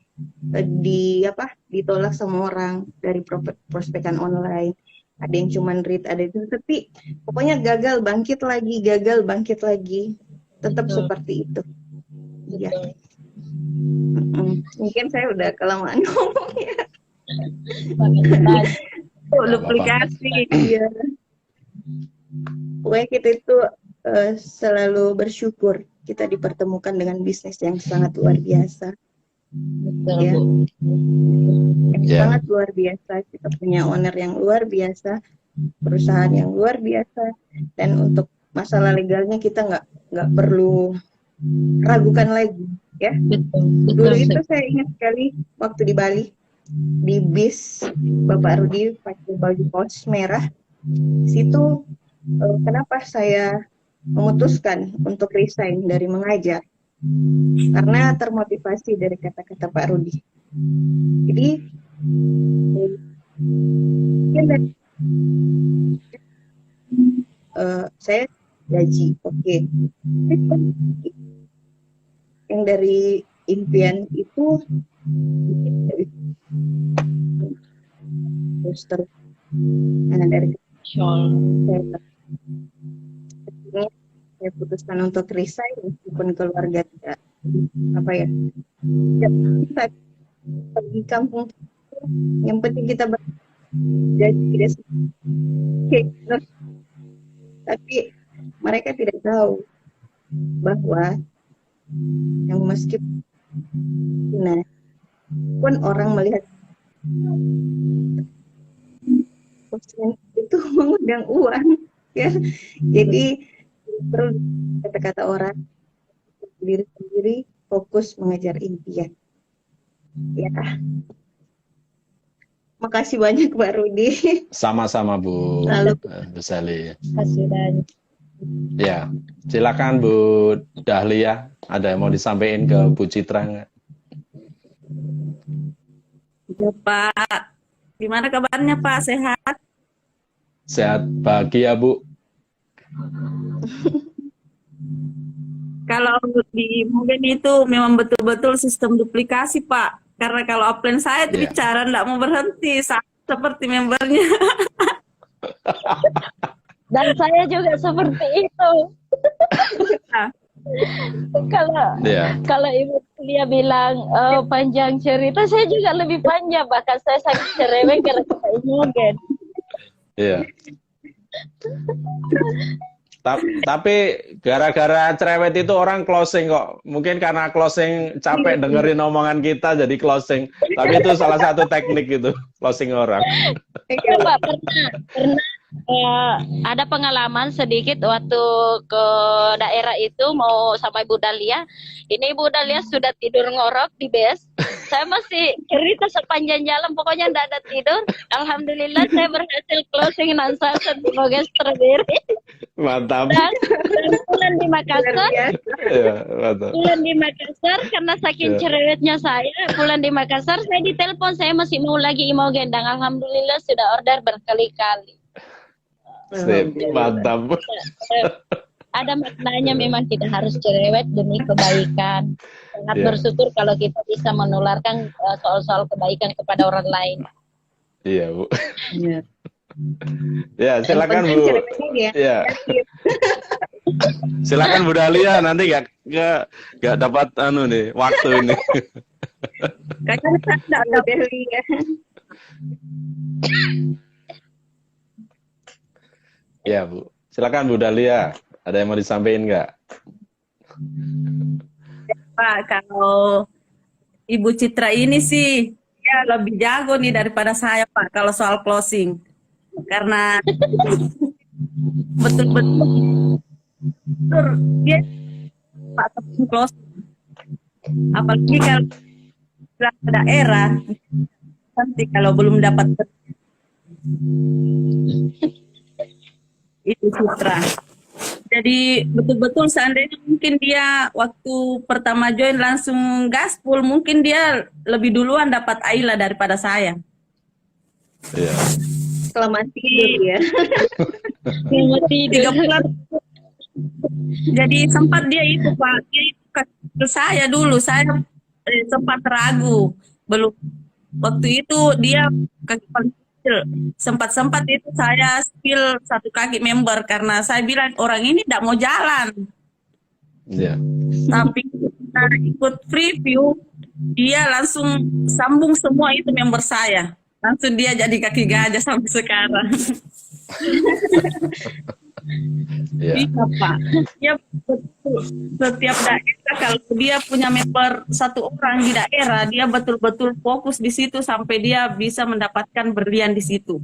ditolak sama orang dari prospekan online. Ada yang cuman read, ada itu, tapi pokoknya gagal bangkit lagi. Tetap seperti itu. Iya. Mungkin saya udah kelamaan ngomong ya. Duplikasi ya. Pokoknya kita itu selalu bersyukur kita dipertemukan dengan bisnis yang sangat luar biasa. Betul, ya. Bu. Sangat luar biasa. Kita punya owner yang luar biasa, perusahaan yang luar biasa, dan untuk masalah legalnya kita nggak perlu ragukan lagi, ya. Betul. Dulu itu saya ingat sekali waktu di Bali, di bis Bapak Rudi pakai baju kaos merah. Situ kenapa saya memutuskan untuk resign dari mengajar? Karena termotivasi dari kata-kata Pak Rudi. Jadi saya gaji, oke. Yang dari impian itu terus dari saya putuskan untuk resign meskipun keluarga tidak kita pergi kampung, yang penting kita jadi tidak tapi mereka tidak tahu bahwa yang meskipun pun orang melihat itu mengundang uang, ya. Jadi perlu kata-kata orang diri sendiri, fokus mengejar impian, ya. Makasih banyak Pak Rudi. Sama-sama Bu Sally. Kasih banyak. Ya, silakan Bu Dahlia, ada yang mau disampaikan ke Bu Citra nggak? Ya Pak, gimana kabarnya Pak? Sehat? Sehat, bahagia Bu. Kalau di Mugen itu memang betul-betul sistem duplikasi Pak. Karena kalau upline saya bicara nggak mau berhenti, seperti membernya. Dan saya juga seperti itu. Kalau Ibu Lia bilang panjang cerita, saya juga lebih panjang, bahkan saya sangat cerewet karena kita Mugen. Iya. Tapi gara-gara cerewet itu orang closing kok. Mungkin karena closing capek dengerin omongan kita jadi closing. Tapi itu salah satu teknik itu, closing orang. Coba ada pengalaman sedikit waktu ke daerah itu mau sama Ibu Dahlia. Ini Ibu Dahlia sudah tidur ngorok di base. Saya masih cerita sepanjang jalan, pokoknya tidak ada tidur. Alhamdulillah saya berhasil closing dan saya sebagai strawberry. Mantap. Dan pulang di Makassar. Ya, mantap. Pulang di Makassar karena saking cerewetnya saya. Pulang di Makassar saya ditelepon, saya masih mau lagi imogen dan alhamdulillah sudah order berkali-kali. Sip, mantap. Ada maknanya, memang kita harus cerewet demi kebaikan. Sangat bersyukur kalau kita bisa menularkan soal-soal kebaikan kepada orang lain. Iya, Bu. Iya. Ya, silakan Bu. Ya. Silakan Bu Dahlia, nanti gak dapat waktu ini. Kayaknya saya tidak ada Dahlia. Ya, Bu. Silakan Bu Dahlia. Ada yang mau disampaikan nggak? Pak, kalau Ibu Citra ini sih ya lebih jago nih daripada saya, Pak, kalau soal closing. Karena betul-betul dia Pak closing. Apalagi kalau ke daerah, nanti kalau belum dapat itu Citra. Jadi betul-betul seandainya mungkin dia waktu pertama join langsung gaspol, mungkin dia lebih duluan dapat Aila daripada saya. Iya. Selamat tidur ya. Selamat tidur. 3 bulan. Jadi sempat dia itu Pak, dia itu ke saya dulu, saya sempat ragu. Belum waktu itu dia kaki paling kecil. Sempat itu saya spill 1 kaki member karena saya bilang orang ini tidak mau jalan. Iya. Tapi kita ikut preview, dia langsung sambung semua itu member saya. Langsung dia jadi kaki gajah sampai sekarang. Iya. Iya Pak. Ya betul. Setiap daerah kalau dia punya member 1 orang di daerah, dia betul-betul fokus di situ sampai dia bisa mendapatkan berlian di situ.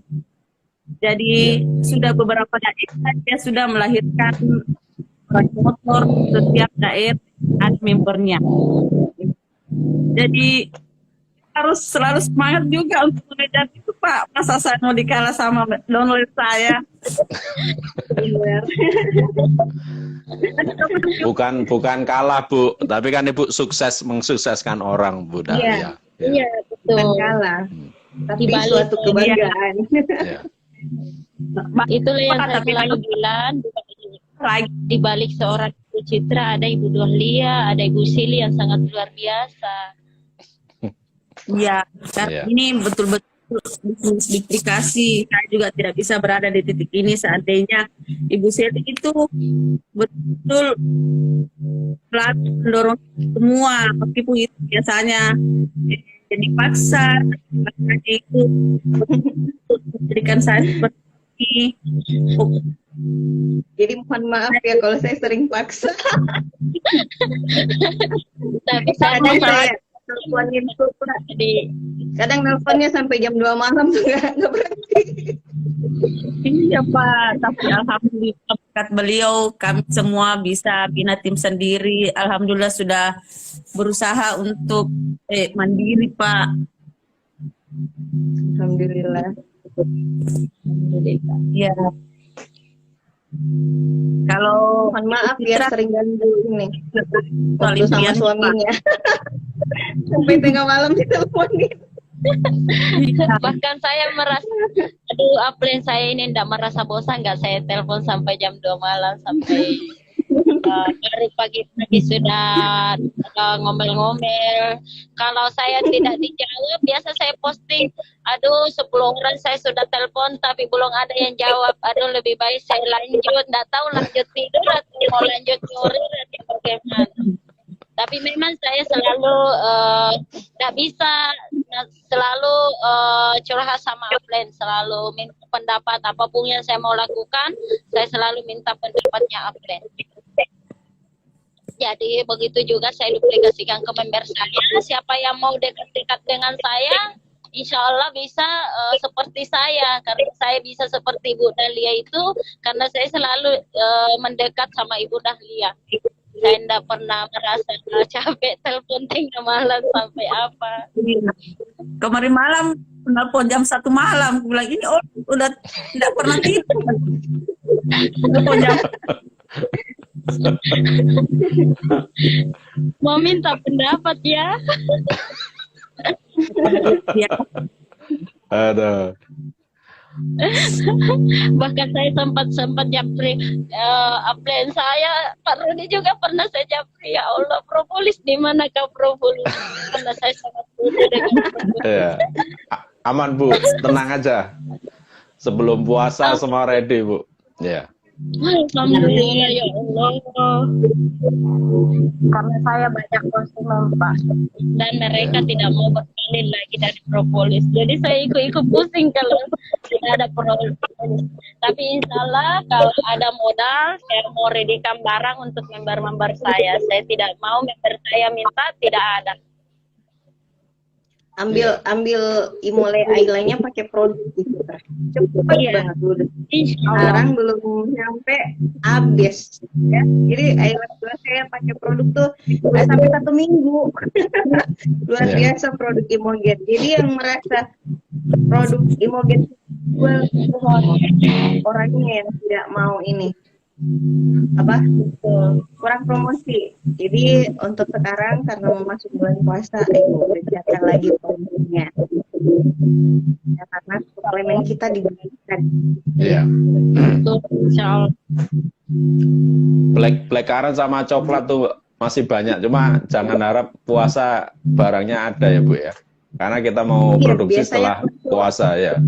Jadi sudah beberapa daerah dia sudah melahirkan motor, setiap daerah ada membernya. Jadi harus selalu semangat juga untuk mengejar itu Pak. Masa saya mau dikalah sama download saya. Bukan kalah Bu, tapi kan Ibu mensukseskan orang Bu Dahlia. Iya, betul. Bukan kalah, tapi Dibalik suatu kebanggaan. Ya. Itulah yang saya selalu bilang, di balik seorang Ibu Citra ada Ibu Dahlia, ada Ibu Sili yang sangat luar biasa. Iya, karena ini betul-betul bisnis duplikasi. Saya juga tidak bisa berada di titik ini seandainya Ibu Seli itu betul selalu mendorong semua, meskipun itu biasanya jadi paksa, itu menjadikan saya seperti ini. Jadi mohon maaf ya kalau saya sering paksa. Tapi saya Teleponin tuh kadang nelponnya sampai jam 2 malam tuh nggak berhenti. Iya Pak, tapi alhamdulillah berkat beliau kami semua bisa bina tim sendiri. Alhamdulillah sudah berusaha untuk mandiri Pak. Alhamdulillah. Ya. Kalau mohon maaf ya sering ganggu ini waktu sama suaminya. Sampai tengah malam diteleponin. Bahkan saya merasa, aduh upline saya ini tidak merasa bosan, nggak saya telepon sampai jam 2 malam sampai dari pagi-pagi sudah ngomel-ngomel. Kalau saya tidak dijawab, biasa saya posting, aduh 10 orang saya sudah telepon tapi belum ada yang jawab. Aduh lebih baik saya lanjut, tidak tahu lanjut tidur atau mau lanjut kurir atau bagaimana. Tapi memang saya selalu tidak bisa selalu curhat sama upline, selalu minta pendapat apapun yang saya mau lakukan, saya selalu minta pendapatnya upline. Jadi begitu juga saya duplikasikan ke member saya, siapa yang mau dekat-dekat dengan saya, insya Allah bisa seperti saya, karena saya bisa seperti Ibu Dahlia itu karena saya selalu mendekat sama Ibu Dahlia. Saya tidak pernah merasa capek telepon tengah malam sampai apa. Kemarin malam telepon jam 1 malam, aku bilang ini udah tidak pernah tidur. Telepon jam Mau minta pendapat ya. ya. Aduh. Bahkan saya sempat japri upline saya, Pak Rudi juga pernah saya japri, ya Allah propolis di mana kau propolis, karena saya sangat butuh dengan propolis. Ya. Aman Bu, tenang aja. Sebelum puasa semua ready Bu. Ya. Alhamdulillah ya Allah. Karena saya banyak konsumen Pak, dan mereka tidak mau berpaling lagi dari propolis. Jadi saya ikut pusing kalau tidak ada propolis. Tapi insya Allah kalau ada modal, saya mau readykan barang untuk member-member saya. Saya tidak mau member saya minta, tidak ada. Ambil Imole Ailanya pakai produk gitu, cepet banget udah. Sekarang belum nyampe habis ya. Jadi Aila saya pakai produk tuh nggak sampai 1 minggu. Luar biasa produk Imogen. Jadi yang merasa produk Imogen orangnya yang tidak mau ini kurang promosi. Jadi untuk sekarang karena mau masuk bulan puasa, ayo kerjakan lagi promosinya ya, karena suplemen kita diberikan. Iya. Insya Allah. Black currant sama coklat tuh masih banyak, cuma jangan harap puasa barangnya ada ya Bu ya, karena kita mau produksi setelah puasa ya.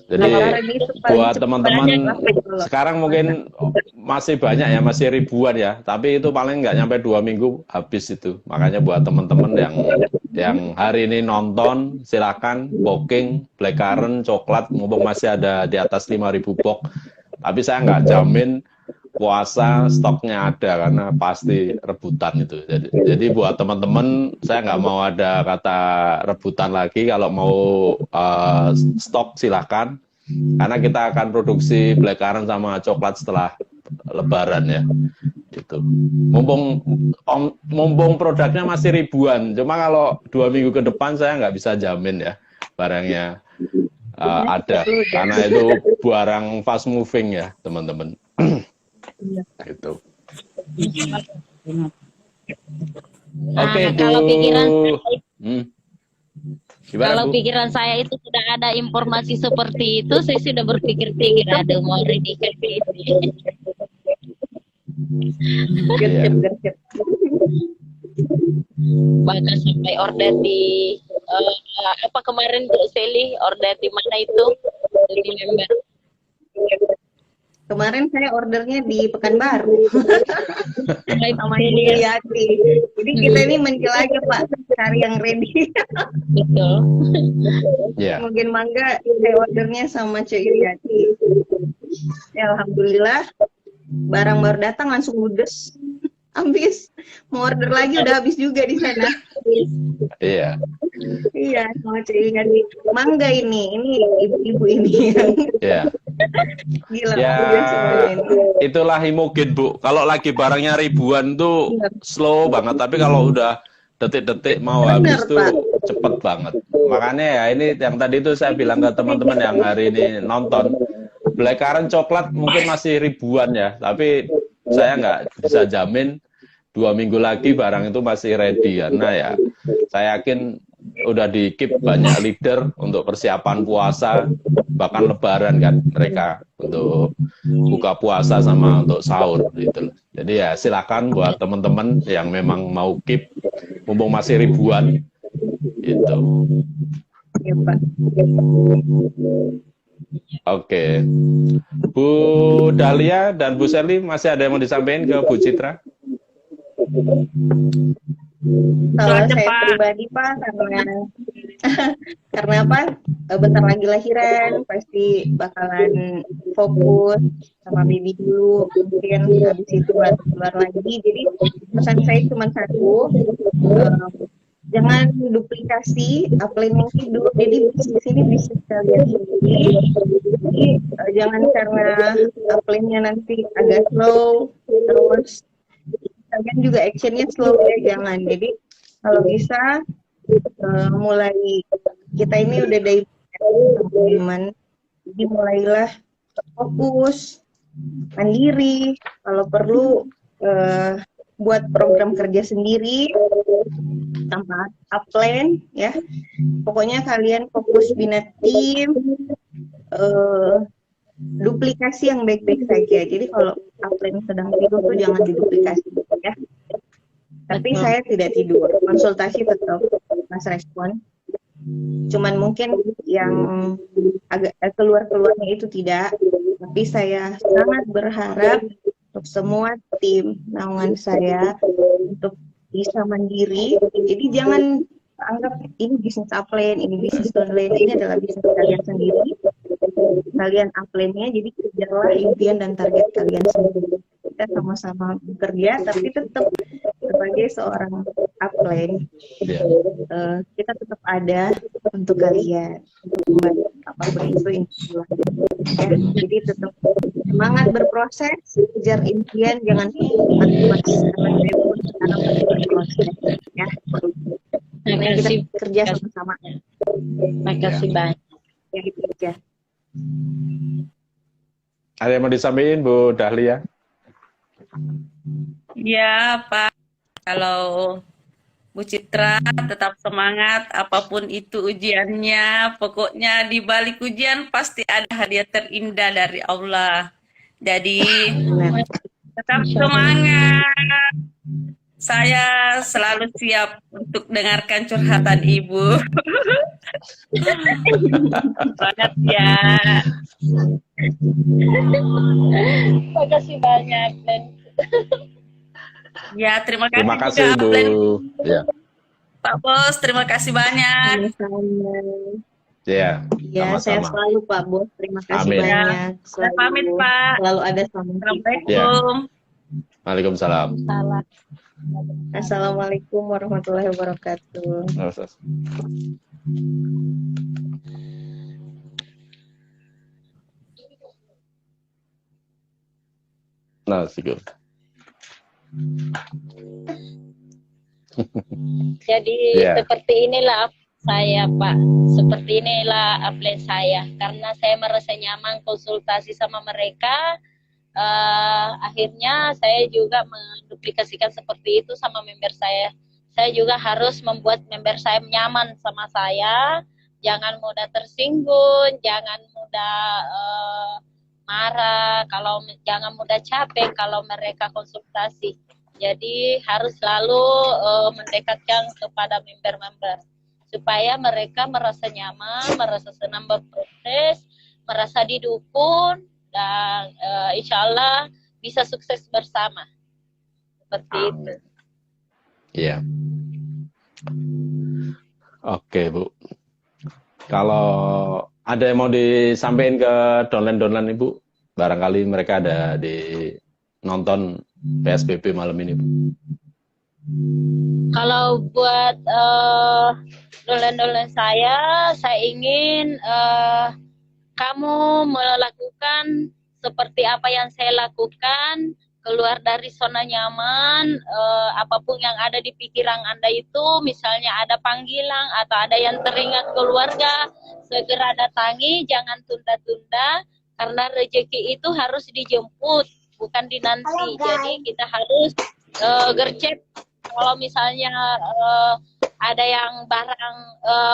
Jadi buat teman-teman sekarang mungkin masih banyak ya, masih ribuan ya, tapi itu paling nggak nyampe 2 minggu habis itu. Makanya buat teman-teman yang hari ini nonton, silakan booking black currant coklat, mumpung masih ada di atas 5.000 box. Tapi saya nggak jamin puasa stoknya ada, karena pasti rebutan itu. Jadi buat teman-teman, saya nggak mau ada kata rebutan lagi. Kalau mau stok silakan, karena kita akan produksi black currant sama coklat setelah Lebaran ya. Gitu. Mumpung produknya masih ribuan, cuma kalau 2 minggu ke depan saya nggak bisa jamin ya barangnya ada, karena itu barang fast moving ya teman-teman. Gitu. Oke, kalau pikiran gimana, Bu? pikiran saya itu sudah ada informasi seperti itu, saya sudah berpikir-pikir ada mau ready ini. Bahkan sampai order di kemarin Bu Seli order di mana itu di member. Kemarin saya ordernya di Pekanbaru sama Ibu Yati. Jadi kita ini menjelajah Pak, cari yang ready. Betul. Mungkin mangga saya ordernya sama Cik Yati. Ya alhamdulillah barang baru datang langsung ludes. Habis mau order lagi udah habis juga di sana. Iya. Iya, sama Cik Yati. Mangga ini ibu-ibu ini yang gila. Ya, itulah Imogen Bu. Kalau lagi barangnya ribuan tuh slow banget, tapi kalau udah detik-detik mau habis tuh cepet banget. Makanya ya ini yang tadi itu saya bilang ke teman-teman yang hari ini nonton, black currant coklat mungkin masih ribuan ya, tapi saya nggak bisa jamin 2 minggu lagi barang itu masih ready, karena ya saya yakin udah di keep banyak leader untuk persiapan puasa, bahkan Lebaran kan mereka untuk buka puasa sama untuk sahur gitu. Jadi ya silakan buat teman-teman yang memang mau keep, mumpung masih ribuan gitu. Ya, Pak. Oke, Bu Dahlia dan Bu Seli masih ada yang mau disampaikan ke Bu Citra? Kalau saya pribadi Pak, karena apa? Bentar lagi lahiran, pasti bakalan fokus sama baby dulu, kemudian habis itu baru keluar lagi. Jadi pesan saya cuma satu, jangan duplikasi upline yang hidup. Jadi bisnis ini bisnis kalian sendiri. Jadi jangan karena upline-nya nanti agak slow, terus kalian juga actionnya slow ya, jangan. Jadi kalau bisa mulai, kita ini udah dari teman, jadi mulailah fokus, mandiri, kalau perlu buat program kerja sendiri tanpa upline ya. Pokoknya kalian fokus bina tim, duplikasi yang baik-baik saja. Jadi kalau upline sedang tidur tuh jangan diduplikasi ya. Tapi saya tidak tidur, konsultasi tetap Mas respon. Cuman mungkin yang agak keluar-keluarnya itu tidak. Tapi saya sangat berharap untuk semua tim naungan saya untuk bisa mandiri. Jadi jangan anggap ini bisnis upline, ini bisnis downline, ini adalah bisnis kalian sendiri. Kalian upline-nya, jadi kejarlah impian dan target kalian sendiri. Kita sama-sama bekerja, tapi tetap sebagai seorang upline, kita tetap ada untuk kalian, untuk membantu apapun itu insya ya. Jadi tetap semangat berproses, kejar impian, jangan cepat-cepat karena saya pun sekarang masih berproses ya. Makanya kita kerja sama-sama. Makasih banyak. Ya itu aja. Ada yang mau disampaikan Bu Dahlia? Ya Pak, kalau Bu Citra tetap semangat, apapun itu ujiannya, pokoknya di balik ujian pasti ada hadiah terindah dari Allah. Jadi tetap semangat. Saya selalu siap untuk dengarkan curhatan Ibu. Semangat ya. Makasih banyak dan Ya, terima kasih. Terima kasih juga, Bu. Plan. Ya. Pak Bos, terima kasih banyak. Ya, Ya, saya sama-sama. selalu Pak Bos. Terima kasih Amin. banyak. Saya pamit, Pak. Selalu ada sama kita. Assalamualaikum. Waalaikumsalam. salah. Assalamualaikum warahmatullahi wabarakatuh. Nah, Sigul. Jadi seperti inilah saya Pak, seperti inilah upline saya, karena saya merasa nyaman konsultasi sama mereka. Akhirnya saya juga menduplikasikan seperti itu sama member saya. Saya juga harus membuat member saya nyaman sama saya, jangan mudah tersinggung, jangan mudah marah, jangan mudah capek kalau mereka konsultasi. Jadi harus selalu mendekatkan kepada member-member supaya mereka merasa nyaman, merasa senang berproses, merasa didukung, dan insya Allah bisa sukses bersama. Seperti itu. Iya. Oke, Bu. Kalau ada yang mau disampaikan ke downline-downline Ibu, barangkali mereka ada di nonton PSBB malam ini, Bu. Kalau buat downline-downline saya ingin kamu melakukan seperti apa yang saya lakukan, keluar dari zona nyaman, apapun yang ada di pikiran Anda itu, misalnya ada panggilan atau ada yang teringat keluarga, segera datangi, jangan tunda-tunda, karena rezeki itu harus dijemput, bukan dinanti. Jadi kita harus gercep. Kalau misalnya ada yang barang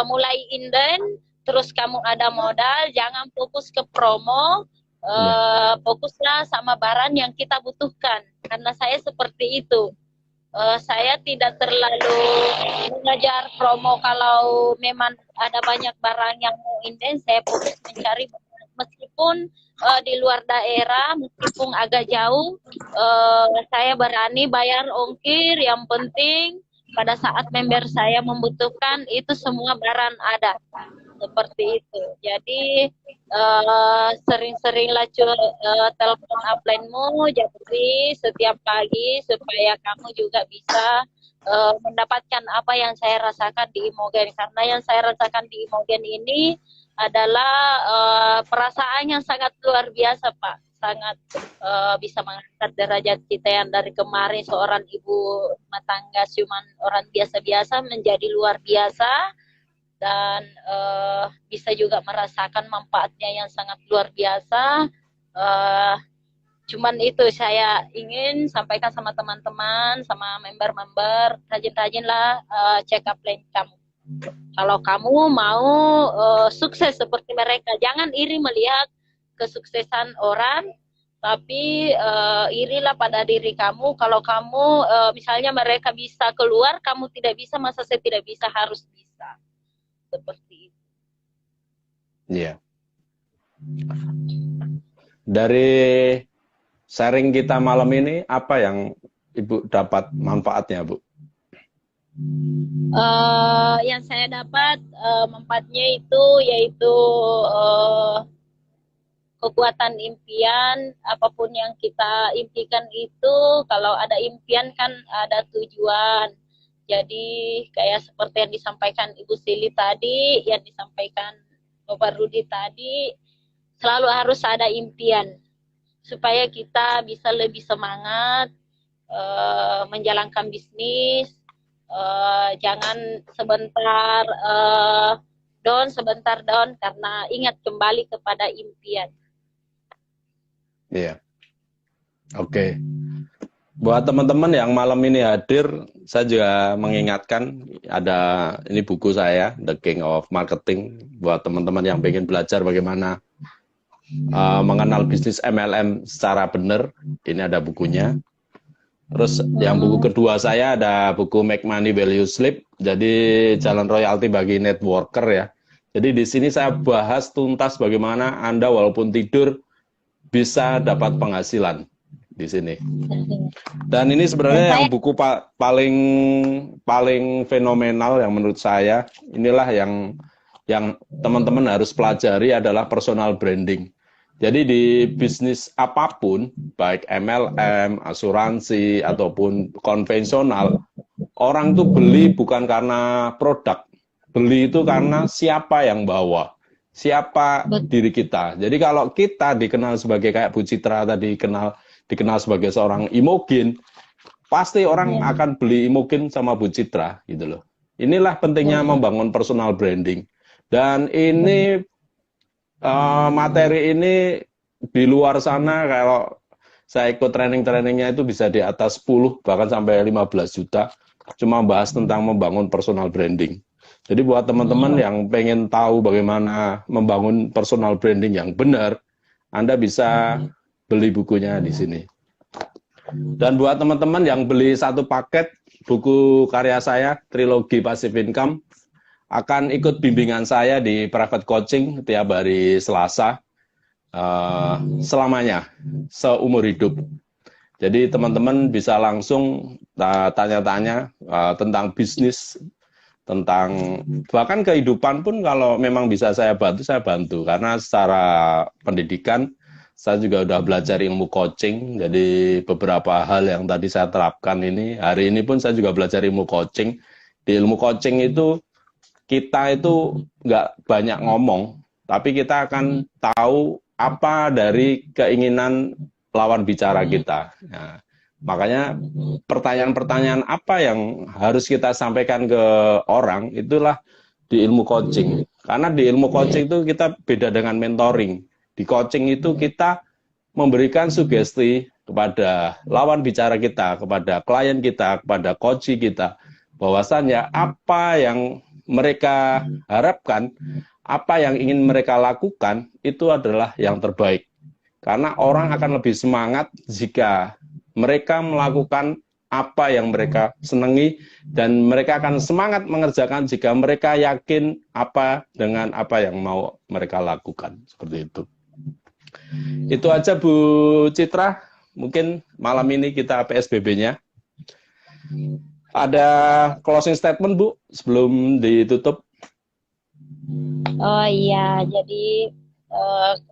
mulai inden, terus kamu ada modal, jangan fokus ke promo, fokuslah sama barang yang kita butuhkan. Karena saya seperti itu. Saya tidak terlalu mengejar promo kalau memang ada banyak barang yang mau inden, saya fokus mencari meskipun di luar daerah, meskipun agak jauh, saya berani bayar ongkir, yang penting pada saat member saya membutuhkan itu semua barang ada. seperti itu. Jadi sering-seringlah telepon upline-mu jadi setiap pagi supaya kamu juga bisa mendapatkan apa yang saya rasakan di Imogen. Karena yang saya rasakan di Imogen ini adalah perasaan yang sangat luar biasa, Pak. Sangat bisa mengangkat derajat kita yang dari kemarin seorang ibu rumah tangga cuman orang biasa-biasa menjadi luar biasa, dan bisa juga merasakan manfaatnya yang sangat luar biasa. Cuman itu saya ingin sampaikan sama teman-teman, sama member-member, rajin-rajinlah check up plan kamu. Kalau kamu mau sukses seperti mereka, jangan iri melihat kesuksesan orang, tapi irilah pada diri kamu. Kalau kamu misalnya mereka bisa keluar, kamu tidak bisa, masa saya tidak bisa, harus bisa. Seperti itu. Iya. Dari sharing kita malam ini, apa yang Ibu dapat manfaatnya, Bu? Yang saya dapat manfaatnya itu yaitu kekuatan impian. Apapun yang kita impikan itu, kalau ada impian kan ada tujuan. Jadi kayak seperti yang disampaikan Ibu Sili tadi, yang disampaikan Bapak Rudi tadi, selalu harus ada impian supaya kita bisa lebih semangat menjalankan bisnis. Jangan sebentar down, karena ingat kembali kepada impian. Iya. Oke. Buat teman-teman yang malam ini hadir, saya juga mengingatkan ada ini buku saya, The King of Marketing, buat teman-teman yang ingin belajar bagaimana mengenal bisnis MLM secara benar. Ini ada bukunya. Terus yang buku kedua saya ada buku Make Money Value Sleep, jadi jalan royalti bagi networker ya. Jadi di sini saya bahas tuntas bagaimana Anda walaupun tidur bisa dapat penghasilan di sini. Dan ini sebenarnya yang buku paling fenomenal yang menurut saya, inilah yang teman-teman harus pelajari adalah personal branding. Jadi di bisnis apapun, baik MLM, asuransi, ataupun konvensional, orang tuh beli bukan karena produk, beli itu karena siapa yang bawa, siapa diri kita. Jadi kalau kita dikenal sebagai kayak Bu Citra tadi dikenal sebagai seorang Imogen, pasti orang akan beli Imogen sama Bu Citra gitu loh. Inilah pentingnya membangun personal branding. Dan ini materi ini di luar sana, kalau saya ikut training-trainingnya itu bisa di atas 10 bahkan sampai 15 juta cuma bahas tentang membangun personal branding. Jadi buat teman-teman yang pengen tahu bagaimana membangun personal branding yang benar, Anda bisa beli bukunya di sini. Dan buat teman-teman yang beli satu paket buku karya saya, Trilogi Passive Income, akan ikut bimbingan saya di private coaching tiap hari Selasa selamanya, seumur hidup. Jadi teman-teman bisa langsung tanya-tanya tentang bisnis, tentang bahkan kehidupan pun kalau memang bisa saya bantu. Karena secara pendidikan, saya juga udah belajar ilmu coaching, jadi beberapa hal yang tadi saya terapkan ini, hari ini pun saya juga belajar ilmu coaching. Di ilmu coaching itu, kita itu nggak banyak ngomong, tapi kita akan tahu apa dari keinginan lawan bicara kita. Nah, makanya pertanyaan-pertanyaan apa yang harus kita sampaikan ke orang, itulah di ilmu coaching. Karena di ilmu coaching itu kita beda dengan mentoring. Di coaching itu kita memberikan sugesti kepada lawan bicara kita, kepada klien kita, kepada coach kita, bahwasannya apa yang mereka harapkan, apa yang ingin mereka lakukan, itu adalah yang terbaik. Karena orang akan lebih semangat jika mereka melakukan apa yang mereka senangi, dan mereka akan semangat mengerjakan jika mereka yakin apa dengan apa yang mau mereka lakukan. Seperti itu. Itu aja Bu Citra, mungkin malam ini kita PSBB-nya. Ada closing statement Bu sebelum ditutup? Oh iya, jadi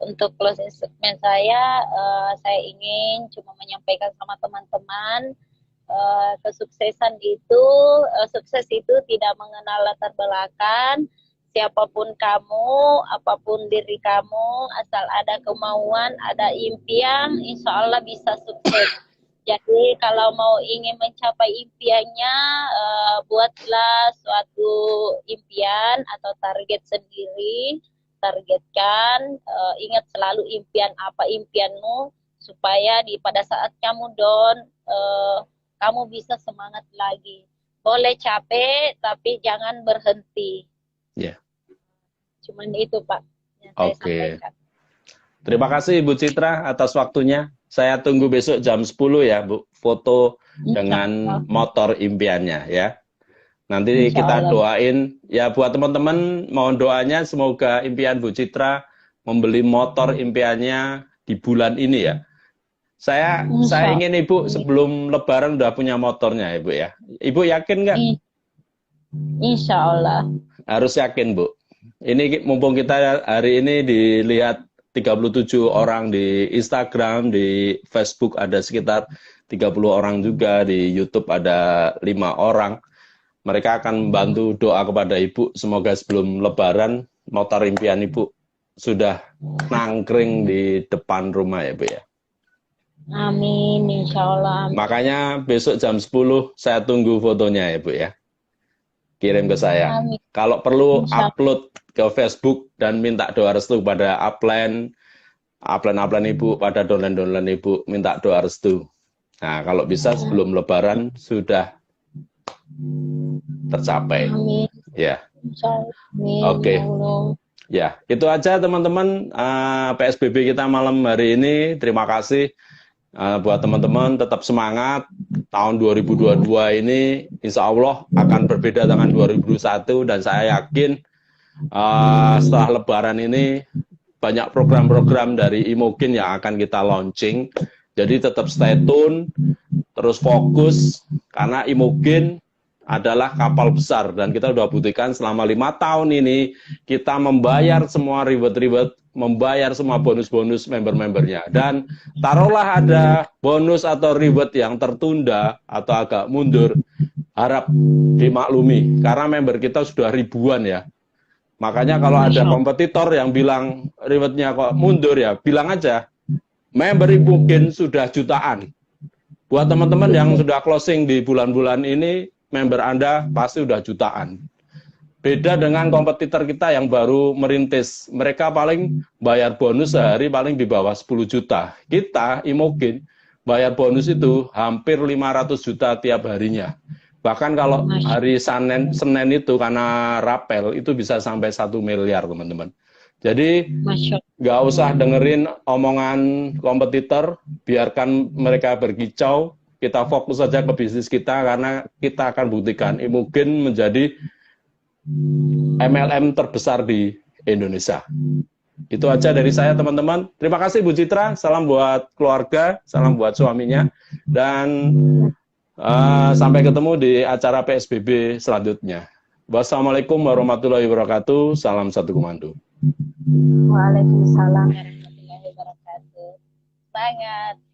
untuk closing statement saya ingin cuma menyampaikan sama teman-teman, sukses itu tidak mengenal latar belakang, siapapun kamu, apapun diri kamu, asal ada kemauan, ada impian, insya Allah bisa sukses. Jadi kalau mau ingin mencapai impiannya, buatlah suatu impian atau target sendiri, targetkan, ingat selalu impian apa impianmu, supaya pada saat kamu down, kamu bisa semangat lagi. Boleh capek, tapi jangan berhenti. Ya. Cuman itu Pak yang saya sampaikan. Terima kasih Ibu Citra atas waktunya. Saya tunggu besok jam 10 ya Bu, foto dengan motor impiannya ya. Nanti kita doain ya buat teman-teman, mohon doanya semoga impian Bu Citra membeli motor impiannya di bulan ini ya. Saya ingin Ibu sebelum Lebaran udah punya motornya Ibu ya. Ibu yakin nggak? Insya Allah. Harus yakin Bu. Ini mumpung kita hari ini dilihat 37 orang di Instagram, di Facebook ada sekitar 30 orang juga, di YouTube ada 5 orang. Mereka akan membantu doa kepada Ibu, semoga sebelum Lebaran motor impian Ibu sudah nangkring di depan rumah ya Bu ya. Amin, insya Allah. Makanya besok jam 10 saya tunggu fotonya ya Bu ya. Kirim ke saya. Amin. Kalau perlu upload ke Facebook dan minta doa restu kepada upline Ibu, pada downline Ibu, minta doa restu. Nah, kalau bisa sebelum Lebaran sudah tercapai. Amin. Ya. Oke. Ya, itu aja teman-teman PSBB kita malam hari ini. Terima kasih buat teman-teman, tetap semangat. Tahun 2022 ini insya Allah akan berbeda dengan 2021 dan saya yakin setelah Lebaran ini banyak program-program dari Imogen yang akan kita launching. Jadi tetap stay tune, terus fokus, karena Imogen adalah kapal besar dan kita sudah buktikan selama 5 tahun ini kita membayar semua reward, membayar semua bonus-bonus member-membernya. Dan taruhlah ada bonus atau reward yang tertunda atau agak mundur, harap dimaklumi karena member kita sudah ribuan ya. Makanya kalau ada kompetitor yang bilang rewardnya kok mundur ya, bilang aja member Imogen sudah jutaan. Buat teman-teman yang sudah closing di bulan-bulan ini, member Anda pasti sudah jutaan. Beda dengan kompetitor kita yang baru merintis. Mereka paling bayar bonus sehari paling di bawah 10 juta. Kita, Imogen, bayar bonus itu hampir 500 juta tiap harinya. Bahkan kalau hari Senin itu karena rapel itu bisa sampai 1 miliar teman-teman. Jadi nggak usah dengerin omongan kompetitor, biarkan mereka berkicau, kita fokus saja ke bisnis kita karena kita akan buktikan Imogen menjadi MLM terbesar di Indonesia. Itu aja dari saya teman-teman. Terima kasih Bu Citra, salam buat keluarga, salam buat suaminya, dan sampai ketemu di acara PSBB selanjutnya. Wassalamualaikum warahmatullahi wabarakatuh. Salam satu komando. Waalaikumsalam warahmatullahi wabarakatuh. Semangat.